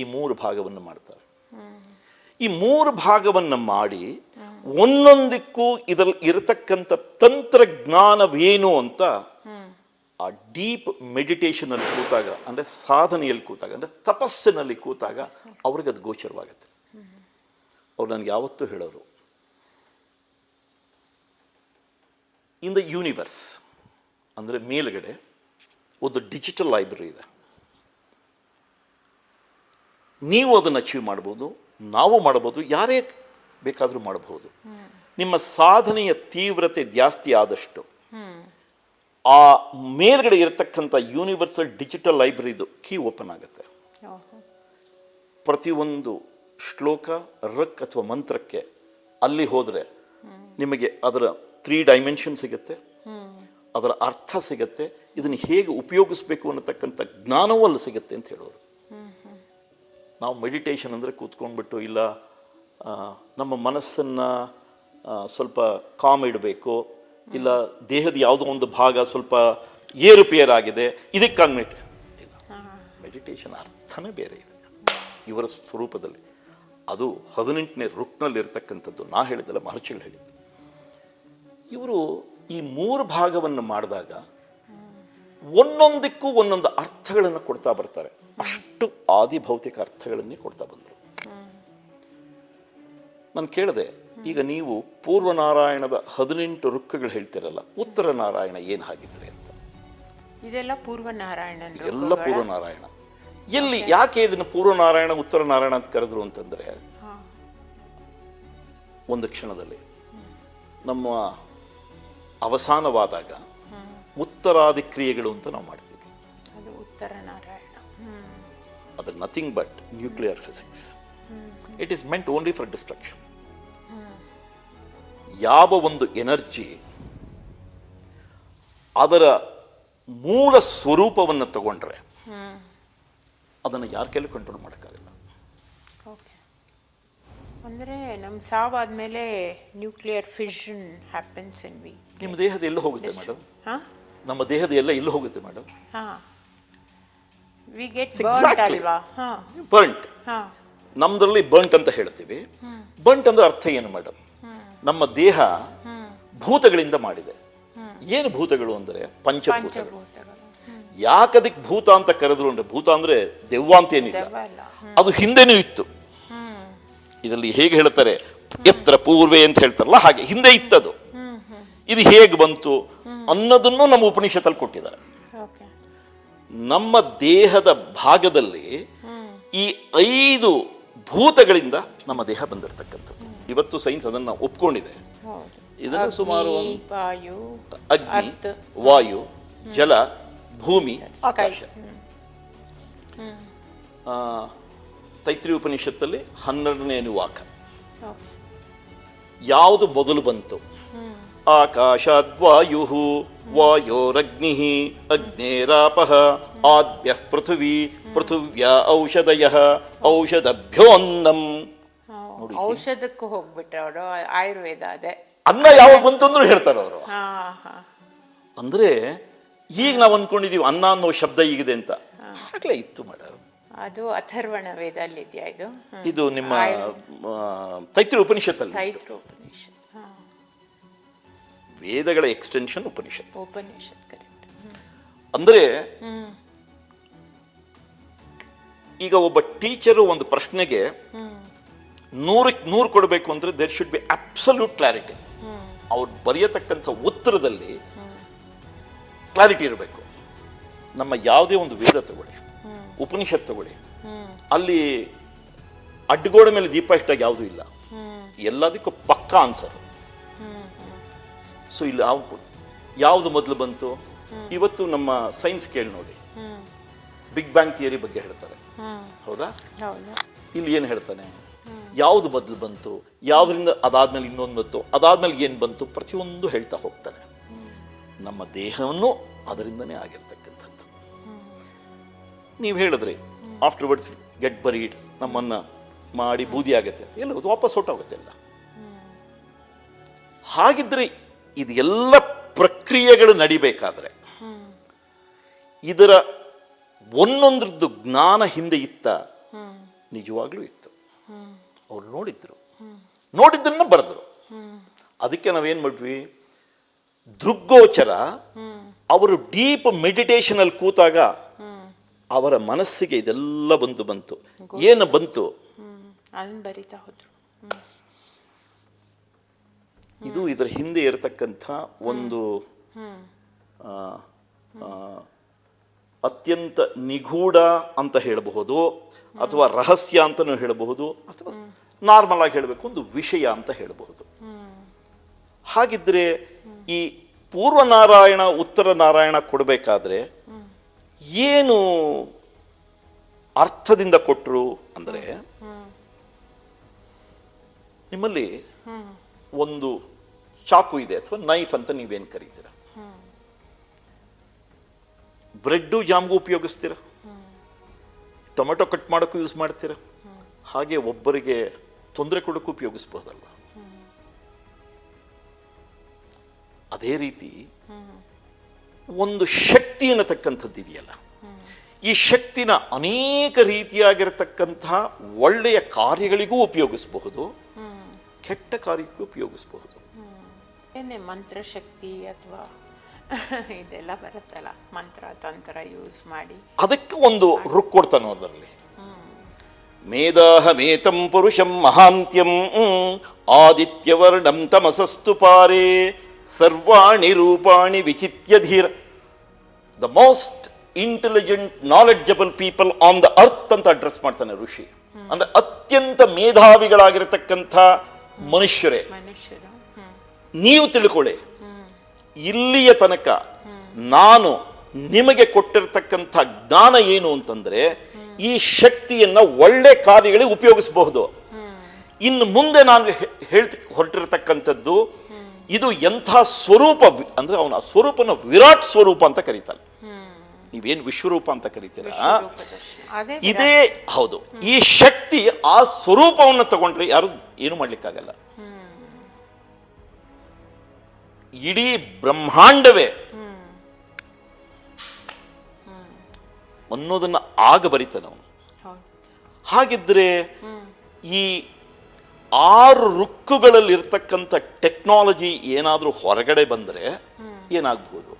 Speaker 2: ಈ 3 ಭಾಗವನ್ನು ಮಾಡ್ತಾರೆ. ಈ 3 ಭಾಗವನ್ನು ಮಾಡಿ ಒಂದೊಂದಕ್ಕೂ ಇದರಲ್ಲಿ ಇರತಕ್ಕಂಥ ತಂತ್ರಜ್ಞಾನವೇನು ಅಂತ ಆ ಡೀಪ್ ಮೆಡಿಟೇಷನಲ್ಲಿ ಕೂತಾಗ, ಅಂದರೆ ಸಾಧನೆಯಲ್ಲಿ ಕೂತಾಗ, ಅಂದರೆ ತಪಸ್ಸಿನಲ್ಲಿ ಕೂತಾಗ ಅವ್ರಿಗೆ ಅದು ಗೋಚರವಾಗುತ್ತೆ. ಅವ್ರು ನನಗೆ ಯಾವತ್ತೂ ಹೇಳೋರು, ಇನ್ ದ ಯೂನಿವರ್ಸ್ ಅಂದರೆ ಮೇಲ್ಗಡೆ ಒಂದು ಡಿಜಿಟಲ್ ಲೈಬ್ರರಿ ಇದೆ. ನೀವು ಅದನ್ನು ಅಚೀವ್ ಮಾಡ್ಬೋದು, ನಾವು ಮಾಡ್ಬೋದು, ಯಾರೇ ಬೇಕಾದರೂ ಮಾಡಬಹುದು. ನಿಮ್ಮ ಸಾಧನೆಯ ತೀವ್ರತೆ ಜಾಸ್ತಿ ಆದಷ್ಟು ಆ ಮೇಲ್ಗಡೆ ಇರತಕ್ಕಂಥ ಯೂನಿವರ್ಸಲ್ ಡಿಜಿಟಲ್ ಲೈಬ್ರರಿದು ಕೀ ಓಪನ್ ಆಗುತ್ತೆ. ಪ್ರತಿಯೊಂದು ಶ್ಲೋಕ, ರಕ್ ಅಥವಾ ಮಂತ್ರಕ್ಕೆ ಅಲ್ಲಿ ಹೋದರೆ ನಿಮಗೆ ಅದರ 3 ಡೈಮೆನ್ಷನ್ ಸಿಗುತ್ತೆ, ಅದರ ಅರ್ಥ ಸಿಗುತ್ತೆ, ಇದನ್ನು ಹೇಗೆ ಉಪಯೋಗಿಸ್ಬೇಕು ಅನ್ನತಕ್ಕಂಥ ಜ್ಞಾನವೂ ಅಲ್ಲಿ ಸಿಗುತ್ತೆ ಅಂತ ಹೇಳೋರು. ನಾವು ಮೆಡಿಟೇಷನ್ ಅಂದರೆ ಕೂತ್ಕೊಂಡ್ಬಿಟ್ಟು, ಇಲ್ಲ ನಮ್ಮ ಮನಸ್ಸನ್ನು ಸ್ವಲ್ಪ ಕಾಮ್ ಇಡಬೇಕು, ಇಲ್ಲ ದೇಹದ ಯಾವುದೋ ಒಂದು ಭಾಗ ಸ್ವಲ್ಪ ಏರುಪೇರಾಗಿದೆ, ಇದಕ್ಕಾಗಿ ಮೆಡಿಟೇಷನ್ ಅರ್ಥನೇ ಬೇರೆ ಇದೆ ಇವರ ಸ್ವರೂಪದಲ್ಲಿ. ಅದು 18ನೇ ರುಕ್ನಲ್ಲಿರ್ತಕ್ಕಂಥದ್ದು. ನಾ ಹೇಳಿದ್ದಲ್ಲ, ಮಹರ್ಷಿಗಳು ಹೇಳಿದ್ದು. ಇವರು ಈ 3 ಭಾಗವನ್ನು ಮಾಡಿದಾಗ ಒಂದೊಂದಕ್ಕೂ ಒಂದೊಂದು ಅರ್ಥಗಳನ್ನು ಕೊಡ್ತಾ ಬರ್ತಾರೆ. ಅಷ್ಟು ಆದಿಭೌತಿಕ ಅರ್ಥಗಳನ್ನೇ ಕೊಡ್ತಾ ಬಂದರು. ನಾನು ಕೇಳಿದೆ, ಈಗ ನೀವು ಪೂರ್ವನಾರಾಯಣದ 18 ರುಕ್ಕಗಳು ಹೇಳ್ತಿರಲ್ಲ, ಉತ್ತರ ನಾರಾಯಣ ಏನು ಹಾಗಿದ್ರೆ ಅಂತ.
Speaker 1: ಇದೆಲ್ಲ ಪೂರ್ವನಾರಾಯಣ,
Speaker 2: ಎಲ್ಲ ಪೂರ್ವನಾರಾಯಣ. ಎಲ್ಲಿ, ಯಾಕೆ ಇದನ್ನು ಪೂರ್ವನಾರಾಯಣ ಉತ್ತರ ನಾರಾಯಣ ಅಂತ ಕರೆದ್ರು ಅಂತಂದರೆ, ಒಂದು ಕ್ಷಣದಲ್ಲಿ ನಮ್ಮ ಅವಸಾನವಾದಾಗ ಉತ್ತರಾದಿ ಕ್ರಿಯೆಗಳು ಅಂತ ನಾವು ಮಾಡ್ತೀವಿ.
Speaker 1: ಅದು ಉತ್ತರ ನಾರಾಯಣ.
Speaker 2: ಅದು nothing but nuclear physics. It is meant only for destruction. ಯಾವ ಒಂದು ಎನರ್ಜಿ ಅದರ ಮೂಲ ಸ್ವರೂಪವನ್ನು ತಗೊಂಡ್ರೆ ಅದನ್ನು ಯಾರ ಕೈಲಿ ಕಂಟ್ರೋಲ್ ಮಾಡೋಕ್ಕಾಗಲ್ಲ.
Speaker 1: ಓಕೆ, ಅಂದರೆ ನಮ್ಮ ಸಾವಾದ್ಮೇಲೆ nuclear fission happens in we.
Speaker 2: ನಿಮ್ಮ ದೇಹದ ಎಲ್ಲ ಹೋಗುತ್ತೆ ಮೇಡಮ್. ನಮ್ಮ ದೇಹದ ಎಲ್ಲ ಎಲ್ಲಿ ಹೋಗುತ್ತೆ ಮೇಡಮ್?
Speaker 1: ವಿ ಗೆಟ್ ಬರ್ನ್ಡ್ ಅಲ್ವಾ?
Speaker 2: ಬರ್ನ್ಟ್. ನಮ್ದ್ರಲ್ಲಿ ಬರ್ನ್ಟ್ ಅಂತ ಹೇಳ್ತೀವಿ. ಬರ್ನ್ಟ್ ಅಂದ್ರೆ ಅರ್ಥ ಏನು ಮೇಡಮ್? ನಮ್ಮ ದೇಹ ಭೂತಗಳಿಂದ ಮಾಡಿದೆ. ಏನು ಭೂತಗಳು ಅಂದರೆ ಪಂಚಭೂತಗಳು. ಯಾಕದಕ್ಕೆ ಭೂತ ಅಂತ ಕರೆದ್ರು ಅಂದ್ರೆ, ಭೂತ ಅಂದ್ರೆ ದೆವ್ವ ಅಂತ ಏನಿಲ್ಲ, ಅದು ಹಿಂದೆನೂ ಇತ್ತು. ಇದರಲ್ಲಿ ಹೇಗೆ ಹೇಳ್ತಾರೆ, ಎತ್ತರ ಪೂರ್ವೆ ಅಂತ ಹೇಳ್ತಾರಲ್ಲ, ಹಾಗೆ ಹಿಂದೆ ಇತ್ತದು. ಇದು ಹೇಗೆ ಬಂತು ಅನ್ನೋದನ್ನು ನಮ್ಮ ಉಪನಿಷತ್ತಲ್ಲಿ ಕೊಟ್ಟಿದ್ದಾರೆ. ನಮ್ಮ ದೇಹದ ಭಾಗದಲ್ಲಿ ಈ 5 ಭೂತಗಳಿಂದ ನಮ್ಮ ದೇಹ ಬಂದಿರತಕ್ಕಂಥದ್ದು. ಇವತ್ತು ಸೈನ್ಸ್ ಅದನ್ನು ಒಪ್ಕೊಂಡಿದೆ. ಇದನ್ನು ಸುಮಾರು ಅಗ್ನಿ, ವಾಯು, ಜಲ, ಭೂಮಿ, ಆಕಾಶ. ತೈತ್ರಿ ಉಪನಿಷತ್ತಲ್ಲಿ 12ನೇ ಅನುವಾಕ. ಯಾವುದು ಮೊದಲು ಬಂತು? ಆಕಾಶಾದ್ವಾಯು ವಾಯೋರಗ್ನಿ ಅಗ್ನೇರಾಪಃ ಆದ್ಯಃ ಪೃಥ್ವಿ ಪೃಥಿವ್ಯಾ ಔಷಧಯಃ ಔಷಧಭ್ಯೋನ್ನಂ. ನೋಡಿ,
Speaker 1: ಔಷಧಕ್ಕೂ ಹೋಗ್ಬಿಟ್ರೆ ಅವರು, ಆಯುರ್ವೇದ ಅದೇ.
Speaker 2: ಅನ್ನ ಯಾವಾಗ ಬಂತು ಅಂದ್ರೂ ಹೇಳ್ತಾರೆ ಅವರು. ಅಂದ್ರೆ ಈಗ ನಾವು ಅನ್ಕೊಂಡಿದೀವಿ ಅನ್ನ ಅನ್ನೋ ಶಬ್ದ ಈಗಿದೆ ಅಂತ, ಆಗ್ಲೇ ಇತ್ತು ಮೇಡಮ್.
Speaker 1: ಅದು ಅಥರ್ವಣ ವೇದಲ್ಲಿ ಇದೆಯಾ ಇದು?
Speaker 2: ಇದು ನಿಮ್ಮ ತೈತ್ರ ಉಪನಿಷತ್ತಲ್ಲಿ.
Speaker 1: ತೈತ್ರ ಉಪನಿಷತ್,
Speaker 2: ವೇದಗಳ ಎಕ್ಸ್ಟೆನ್ಷನ್ ಉಪನಿಷತ್.
Speaker 1: ಉಪನಿಷತ್, ಕರೆಕ್ಟ್.
Speaker 2: ಅಂದ್ರೆ ಈಗ ಒಬ್ಬ ಟೀಚರು ಒಂದು ಪ್ರಶ್ನೆಗೆ 100ಕ್ಕೆ 100 ಕೊಡಬೇಕು ಅಂದ್ರೆ there should be absolute clarity. ಅವ್ರು ಬರೆಯತಕ್ಕಂಥ ಉತ್ತರದಲ್ಲಿ ಕ್ಲಾರಿಟಿ ಇರಬೇಕು. ನಮ್ಮ ಯಾವುದೇ ಒಂದು ವೇದ ತಗೊಳ್ಳಿ, ಉಪನಿಷತ್ ತಗೊಳ್ಳಿ, ಅಲ್ಲಿ ಅಡ್ಡಗೋಡೆ ಮೇಲೆ ದೀಪ ಇಷ್ಟಾಗಿ ಯಾವುದೂ ಇಲ್ಲ, ಎಲ್ಲದಕ್ಕೂ ಪಕ್ಕಾ ಆನ್ಸರ್. ಸೊ ಇಲ್ಲಿ ಯಾವುದು ಮೊದಲು ಬಂತು? ಇವತ್ತು ನಮ್ಮ ಸೈನ್ಸ್ ಕೇಳಿ ನೋಡಿ, ಬಿಗ್ ಬ್ಯಾಂಗ್ ಥಿಯರಿ ಬಗ್ಗೆ ಹೇಳ್ತಾರೆ, ಹೌದಾ? ಇಲ್ಲಿ ಏನು ಹೇಳ್ತಾನೆ? ಯಾವುದು ಮೊದಲು ಬಂತು, ಯಾವುದರಿಂದ ಅದಾದ್ಮೇಲೆ ಇನ್ನೊಂದು ಬಂತು, ಅದಾದ್ಮೇಲೆ ಏನು ಬಂತು, ಪ್ರತಿಯೊಂದು ಹೇಳ್ತಾ ಹೋಗ್ತಾನೆ. ನಮ್ಮ ದೇಹವನ್ನು ಅದರಿಂದನೇ ಆಗಿರ್ತಕ್ಕಂಥದ್ದು. ನೀವು ಹೇಳಿದ್ರಿ ಆಫ್ಟರ್ವರ್ಡ್ಸ್ ಗೆಟ್ ಬರೀಡ್, ನಮ್ಮನ್ನು ಮಾಡಿ ಬೂದಿ ಆಗತ್ತೆ ಅಂತ, ಎಲ್ಲ ವಾಪಸ್ ಹೊಟ್ಟೋಗುತ್ತೆ ಎಲ್ಲ. ಹಾಗಿದ್ರೆ ಇದು ಎಲ್ಲ ಪ್ರಕ್ರಿಯೆಗಳು ನಡಿಬೇಕಾದ್ರೆ ಇದರ ಒಂದೊಂದ್ರದ್ದು ಜ್ಞಾನ ಹಿಂದೆ ಇತ್ತ, ನಿಜವಾಗ್ಲೂ ಇತ್ತು. ಅವ್ರು ನೋಡಿದ್ದನ್ನ ಬರೆದ್ರು. ಅದಕ್ಕೆ ನಾವೇನ್ ಮಾಡ್ವಿ, ದೃಗ್ಗೋಚರ ಅವರು ಡೀಪ್ ಮೆಡಿಟೇಷನ್ ಅಲ್ಲಿ ಕೂತಾಗ ಅವರ ಮನಸ್ಸಿಗೆ ಇದೆಲ್ಲ ಬಂತು. ಏನು ಬಂತು?
Speaker 1: ಬರಿತಾ ಹೋದ್ರು.
Speaker 2: ಇದು ಇದರ ಹಿಂದೆ ಇರತಕ್ಕಂಥ ಒಂದು ಅತ್ಯಂತ ನಿಗೂಢ ಅಂತ ಹೇಳಬಹುದು, ಅಥವಾ ರಹಸ್ಯ ಅಂತಲೂ ಹೇಳಬಹುದು, ಅಥವಾ ನಾರ್ಮಲ್ ಆಗಿ ಹೇಳಬೇಕು ಒಂದು ವಿಷಯ ಅಂತ ಹೇಳಬಹುದು. ಹಾಗಿದ್ರೆ ಈ ಪೂರ್ವನಾರಾಯಣ ಉತ್ತರ ನಾರಾಯಣ ಕೊಡಬೇಕಾದ್ರೆ ಏನು ಅರ್ಥದಿಂದ ಕೊಟ್ಟರು ಅಂದರೆ, ನಿಮ್ಮಲ್ಲಿ ಒಂದು ಚಾಕು ಇದೆ ಅಥವಾ ನೈಫ್ ಅಂತ ನೀವೇನು ಕರೀತೀರ, ಬ್ರೆಡ್ಡು ಜಾಮ್ಗೂ ಉಪಯೋಗಿಸ್ತೀರ, ಟೊಮೆಟೊ ಕಟ್ ಮಾಡೋಕ್ಕೂ ಯೂಸ್ ಮಾಡ್ತೀರ, ಹಾಗೆ ಒಬ್ಬರಿಗೆ ತೊಂದರೆ ಕೊಡೋಕ್ಕೂ ಉಪಯೋಗಿಸ್ಬೋದಲ್ವ? ಅದೇ ರೀತಿ ಒಂದು ಶಕ್ತಿ ಅನ್ನತಕ್ಕಂಥದ್ದು ಇದೆಯಲ್ಲ, ಈ ಶಕ್ತಿನ ಅನೇಕ ರೀತಿಯಾಗಿರತಕ್ಕಂಥ ಒಳ್ಳೆಯ ಕಾರ್ಯಗಳಿಗೂ ಉಪಯೋಗಿಸಬಹುದು, ಕೆಟ್ಟ ಕಾರ್ಯಕ್ಕೂ ಉಪಯೋಗಿಸಬಹುದು.
Speaker 1: ಏನೇ ಮಂತ್ರಶಕ್ತಿ ಅಥವಾ ಇದೆಲ್ಲ ಬರುತ್ತಲ್ಲ, ಮಂತ್ರ ತಂತ್ರ ಯೂಸ್ ಮಾಡಿ
Speaker 2: ಅದಕ್ಕೆ ಒಂದು ರುಕ್ ಕೊಡ್ತಾನೆ ಅದರಲ್ಲಿ. ಮೇಧಾಹಮೇತಂ ಪುರುಷಂ ಮಹಾಂತ್ಯಂ ಆದಿತ್ಯವರ್ಣಂ ತಮಸಸ್ತು ಪಾರೇ ಸರ್ವಾಣಿ ರೂಪಾಣಿ ವಿಚಿತ್ಯ ಧೀರ. The most intelligent knowledgeable people on the earth ಅಂತ ಅಡ್ರೆಸ್ ಮಾಡ್ತಾನೆ ಋಷಿ. ಅಂದ್ರೆ ಅತ್ಯಂತ ಮೇಧಾವಿಗಳಾಗಿರತಕ್ಕಂಥ ಮನುಷ್ಯರೇ, ನೀವು ತಿಳ್ಕೊಳ್ಳಿ, ಇಲ್ಲಿಯ ತನಕ ನಾನು ನಿಮಗೆ ಕೊಟ್ಟಿರ್ತಕ್ಕಂಥ ಜ್ಞಾನ ಏನು ಅಂತಂದ್ರೆ, ಈ ಶಕ್ತಿಯನ್ನ ಒಳ್ಳೆ ಕಾರ್ಯಗಳಿಗೆ ಉಪಯೋಗಿಸಬಹುದು. ಇನ್ನು ಮುಂದೆ ನಾನು ಹೊರಟಿರತಕ್ಕಂಥದ್ದು ಇದು ಎಂಥ ಸ್ವರೂಪ ಅಂದ್ರೆ, ಅವನ ಸ್ವರೂಪನ ವಿರಾಟ್ ಸ್ವರೂಪ ಅಂತ ಕರೀತಾನೆ. ನೀವೇನು ವಿಶ್ವರೂಪ ಅಂತ ಕರೀತೀರ, ಇದೇ ಹೌದು. ಈ ಶಕ್ತಿ ಆ ಸ್ವರೂಪವನ್ನು ತಗೊಂಡ್ರೆ ಯಾರು ಏನು ಮಾಡ್ಲಿಕ್ಕಾಗಲ್ಲ. ಇಡೀ ಬ್ರಹ್ಮಾಂಡವೇ ಅನ್ನೋದನ್ನ ಆಗ ಬರೀತಾನೆ ಅವನು. ಹಾಗಿದ್ರೆ ಈ 6 ರುಕ್ಕುಗಳಲ್ಲಿ ಇರ್ತಕ್ಕಂಥ ಟೆಕ್ನಾಲಜಿ ಏನಾದರೂ ಹೊರಗಡೆ ಬಂದರೆ ಏನಾಗಬಹುದು,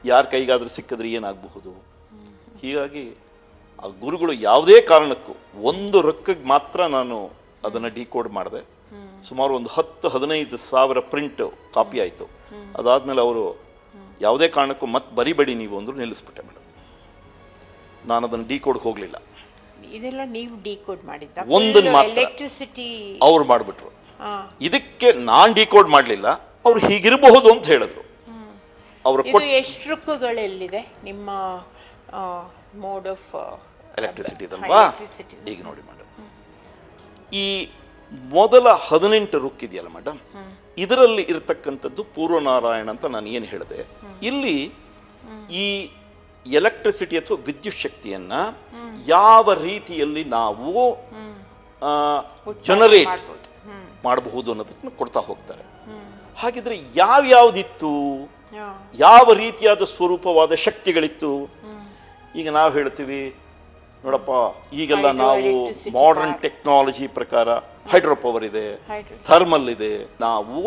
Speaker 2: ಯಾರ ಕೈಗಾದ್ರೂ ಸಿಕ್ಕಿದ್ರೆ ಏನಾಗಬಹುದು. ಹೀಗಾಗಿ ಆ ಗುರುಗಳು ಯಾವುದೇ ಕಾರಣಕ್ಕೂ ಒಂದು ರೊಕ್ಕಕ್ಕೆ ಮಾತ್ರ ನಾನು ಅದನ್ನು ಡಿಕೋಡ್ ಮಾಡಿದೆ. ಸುಮಾರು ಒಂದು 10-15 ಸಾವಿರ ಪ್ರಿಂಟ್ ಕಾಪಿ ಆಯಿತು. ಅದಾದಮೇಲೆ ಅವರು ಯಾವುದೇ ಕಾರಣಕ್ಕೂ ಮತ್ತೆ ಬರಿಬೇಡಿ ನೀವು ಅಂದರು, ನಿಲ್ಲಿಸ್ಬಿಟ್ಟೆ ಮೇಡಮ್. ನಾನು ಅದನ್ನು ಡಿಕೋಡ್ ಹೋಗಲಿಲ್ಲ.
Speaker 1: ಇದೆಲ್ಲ ನೀವು ಡಿಕೋಡ್ ಮಾಡಿದ್ದ
Speaker 2: ಒಂದನ್ನು ಮಾತ್ರ
Speaker 1: ಎಲೆಕ್ಟ್ರಿಸಿಟಿ
Speaker 2: ಅವ್ರು ಮಾಡಿಬಿಟ್ರು. ಇದಕ್ಕೆ ನಾನು ಡಿಕೋಡ್ ಮಾಡಲಿಲ್ಲ, ಅವ್ರು ಹೀಗಿರಬಹುದು ಅಂತ ಹೇಳಿದ್ರು. ಅವರು
Speaker 1: ಎಷ್ಟು ರುಕ್ಕುಗಳೆಲ್ಲಿದೆ ನಿಮ್ಮ ಮೋಡ್ ಆಫ್
Speaker 2: ಎಲೆಕ್ಟ್ರಿಸಿಟಿ ಇದಲ್ವಾ? ಈಗ ನೋಡಿ ಮೇಡಮ್, ಈ ಮೊದಲ 18 ರುಕ್ ಇದೆಯಲ್ಲ ಮೇಡಮ್, ಇದರಲ್ಲಿ ಇರತಕ್ಕಂಥದ್ದು ಪೂರ್ವನಾರಾಯಣ ಅಂತ ನಾನು ಏನು ಹೇಳಿದೆ. ಇಲ್ಲಿ ಈ ಎಲೆಕ್ಟ್ರಿಸಿಟಿ ಅಥವಾ ವಿದ್ಯುತ್ ಶಕ್ತಿಯನ್ನ ಯಾವ ರೀತಿಯಲ್ಲಿ ನಾವು ಜನರೇಟ್ ಮಾಡಬಹುದು ಅನ್ನೋದನ್ನ ಕೊಡ್ತಾ ಹೋಗ್ತಾರೆ. ಹಾಗಿದ್ರೆ ಯಾವ್ಯಾವ್ದಿತ್ತು, ಯಾವ ರೀತಿಯಾದ ಸ್ವರೂಪವಾದ ಶಕ್ತಿಗಳಿತ್ತು. ಈಗ ನಾವು ಹೇಳ್ತೀವಿ ನೋಡಪ್ಪ, ಈಗೆಲ್ಲ ನಾವು ಮಾಡರ್ನ್ ಟೆಕ್ನಾಲಜಿ ಪ್ರಕಾರ ಹೈಡ್ರೋ ಪವರ್ ಇದೆ, ಥರ್ಮಲ್ ಇದೆ, ನಾವು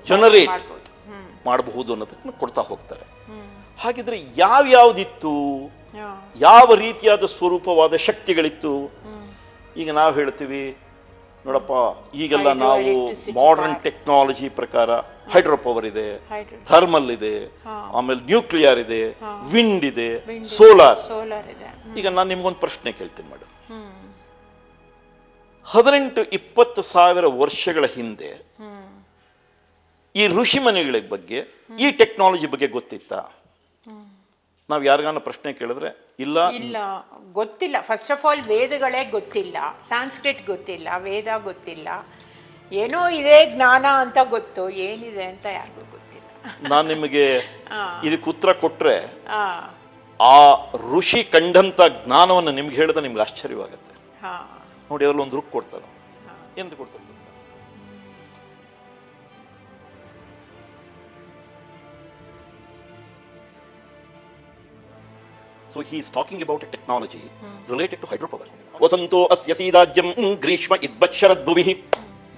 Speaker 2: ಜನರೇಟ್ ಮಾಡಬಹುದು ಅನ್ನೋದನ್ನ ಕೊಡ್ತಾ ಹೋಗ್ತಾರೆ. ಹಾಗಿದ್ರೆ ಯಾವ್ಯಾವ್ದಿತ್ತು, ಯಾವ ರೀತಿಯಾದ ಸ್ವರೂಪವಾದ ಶಕ್ತಿಗಳಿತ್ತು. ಈಗ ನಾವು ಹೇಳ್ತೀವಿ ನೋಡಪ್ಪ, ಈಗೆಲ್ಲ ನಾವು ಮಾಡರ್ನ್ ಟೆಕ್ನಾಲಜಿ ಪ್ರಕಾರ ಹೈಡ್ರೋ ಪವರ್ ಇದೆ, ಥರ್ಮಲ್ ಇದೆ, ಆಮೇಲೆ ನ್ಯೂಕ್ಲಿಯರ್ ಇದೆ, ವಿಂಡ್ ಇದೆ, ಸೋಲಾರ್. ಈಗ ನಾನು ನಿಮ್ಗೊಂದು ಪ್ರಶ್ನೆ ಕೇಳ್ತೀನಿ ಮೇಡಮ್, 18-20 ಸಾವಿರ ವರ್ಷಗಳ ಹಿಂದೆ ಈ ಋಷಿಮನಿಗಳ ಬಗ್ಗೆ, ಈ ಟೆಕ್ನಾಲಜಿ ಬಗ್ಗೆ ಗೊತ್ತಿತ್ತಾ? ನಾವು ಯಾರಿಗಾನ ಪ್ರಶ್ನೆ ಕೇಳಿದ್ರೆ ಇಲ್ಲ
Speaker 1: ಗೊತ್ತಿಲ್ಲ. ಫಸ್ಟ್ ಆಫ್ ಆಲ್ ವೇದಗಳೇ ಗೊತ್ತಿಲ್ಲ, ಸಾಂಸ್ಕ್ರಿಟ್ ಗೊತ್ತಿಲ್ಲ, ವೇದ ಗೊತ್ತಿಲ್ಲ, ಏನೋ ಇದೆ ಜ್ಞಾನ ಅಂತ ಗೊತ್ತು, ಏನಿದೆ ಅಂತ ಯಾರಿಗೂ ಗೊತ್ತಿಲ್ಲ.
Speaker 2: ನಾನು ನಿಮಗೆ ಇದಕ್ಕೆ ಉತ್ತರ ಕೊಟ್ರೆ ಆ ಋಷಿ ಕಂಡಂತ ಜ್ಞಾನವನ್ನು ನಿಮ್ಗೆ ಹೇಳಿದ್ರೆ ನಿಮ್ಗೆ ಆಶ್ಚರ್ಯವಾಗುತ್ತೆ. ನೋಡಿ, ಅದ್ರಲ್ಲಿ ಒಂದು ರುಕ್ ಕೊಡ್ತಾರೆ. ಏನಂತ ಕೊಡ್ತಾರೆ ಗೊತ್ತಾ? So he is talking about a technology related to hydropower. ವಸಂತೋ ಅಸ್ಯ ಸೀದಾಜ್ಯಂ ಗ್ರೀಷ್ಮ ಇದ್ಬತ್ಶರದ್ ಭುವಿಃ.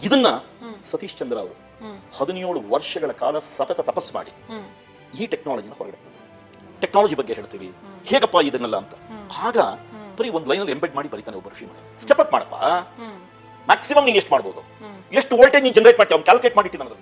Speaker 2: ಇದನ್ನ ಸತೀಶ್ ಚಂದ್ರ ಅವರು 17 ವರ್ಷಗಳ ಕಾಲ ಸತತ ತಪಸ್ ಮಾಡಿ ಈ ಟೆಕ್ನಾಲಜಿನ ಹೊರಗಡೆ ತಂದರು. ಟೆಕ್ನಾಲಜಿ ಬಗ್ಗೆ ಹೇಳ್ತೀವಿ, ಹೇಗಪ್ಪ ಇದನ್ನೆಲ್ಲ ಅಂತ. ಆಗ ಬರೀ ಒಂದು ಲೈನಲ್ಲಿ ಎಂಬೆಡ್ ಮಾಡಿ ಬರೀತಾನೆ ಒಬ್ಬ ಋಷಿ. ಸ್ಟೆಪ್ ಅಪ್ ಮಾಡಪ್ಪ, ಮ್ಯಾಕ್ಸಿಮಮ್ ನೀನು ಎಷ್ಟು ಮಾಡ್ಬೋದು, ಎಷ್ಟು ವೋಲ್ಟೇಜ್ ನೀನು ಜನರೇಟ್ ಮಾಡ್ತೀವಿ ಅವ್ನು ಕ್ಯಾಲ್ಕುಲೇಟ್ ಮಾಡಿಟ್ಟು ನನ್ನದು.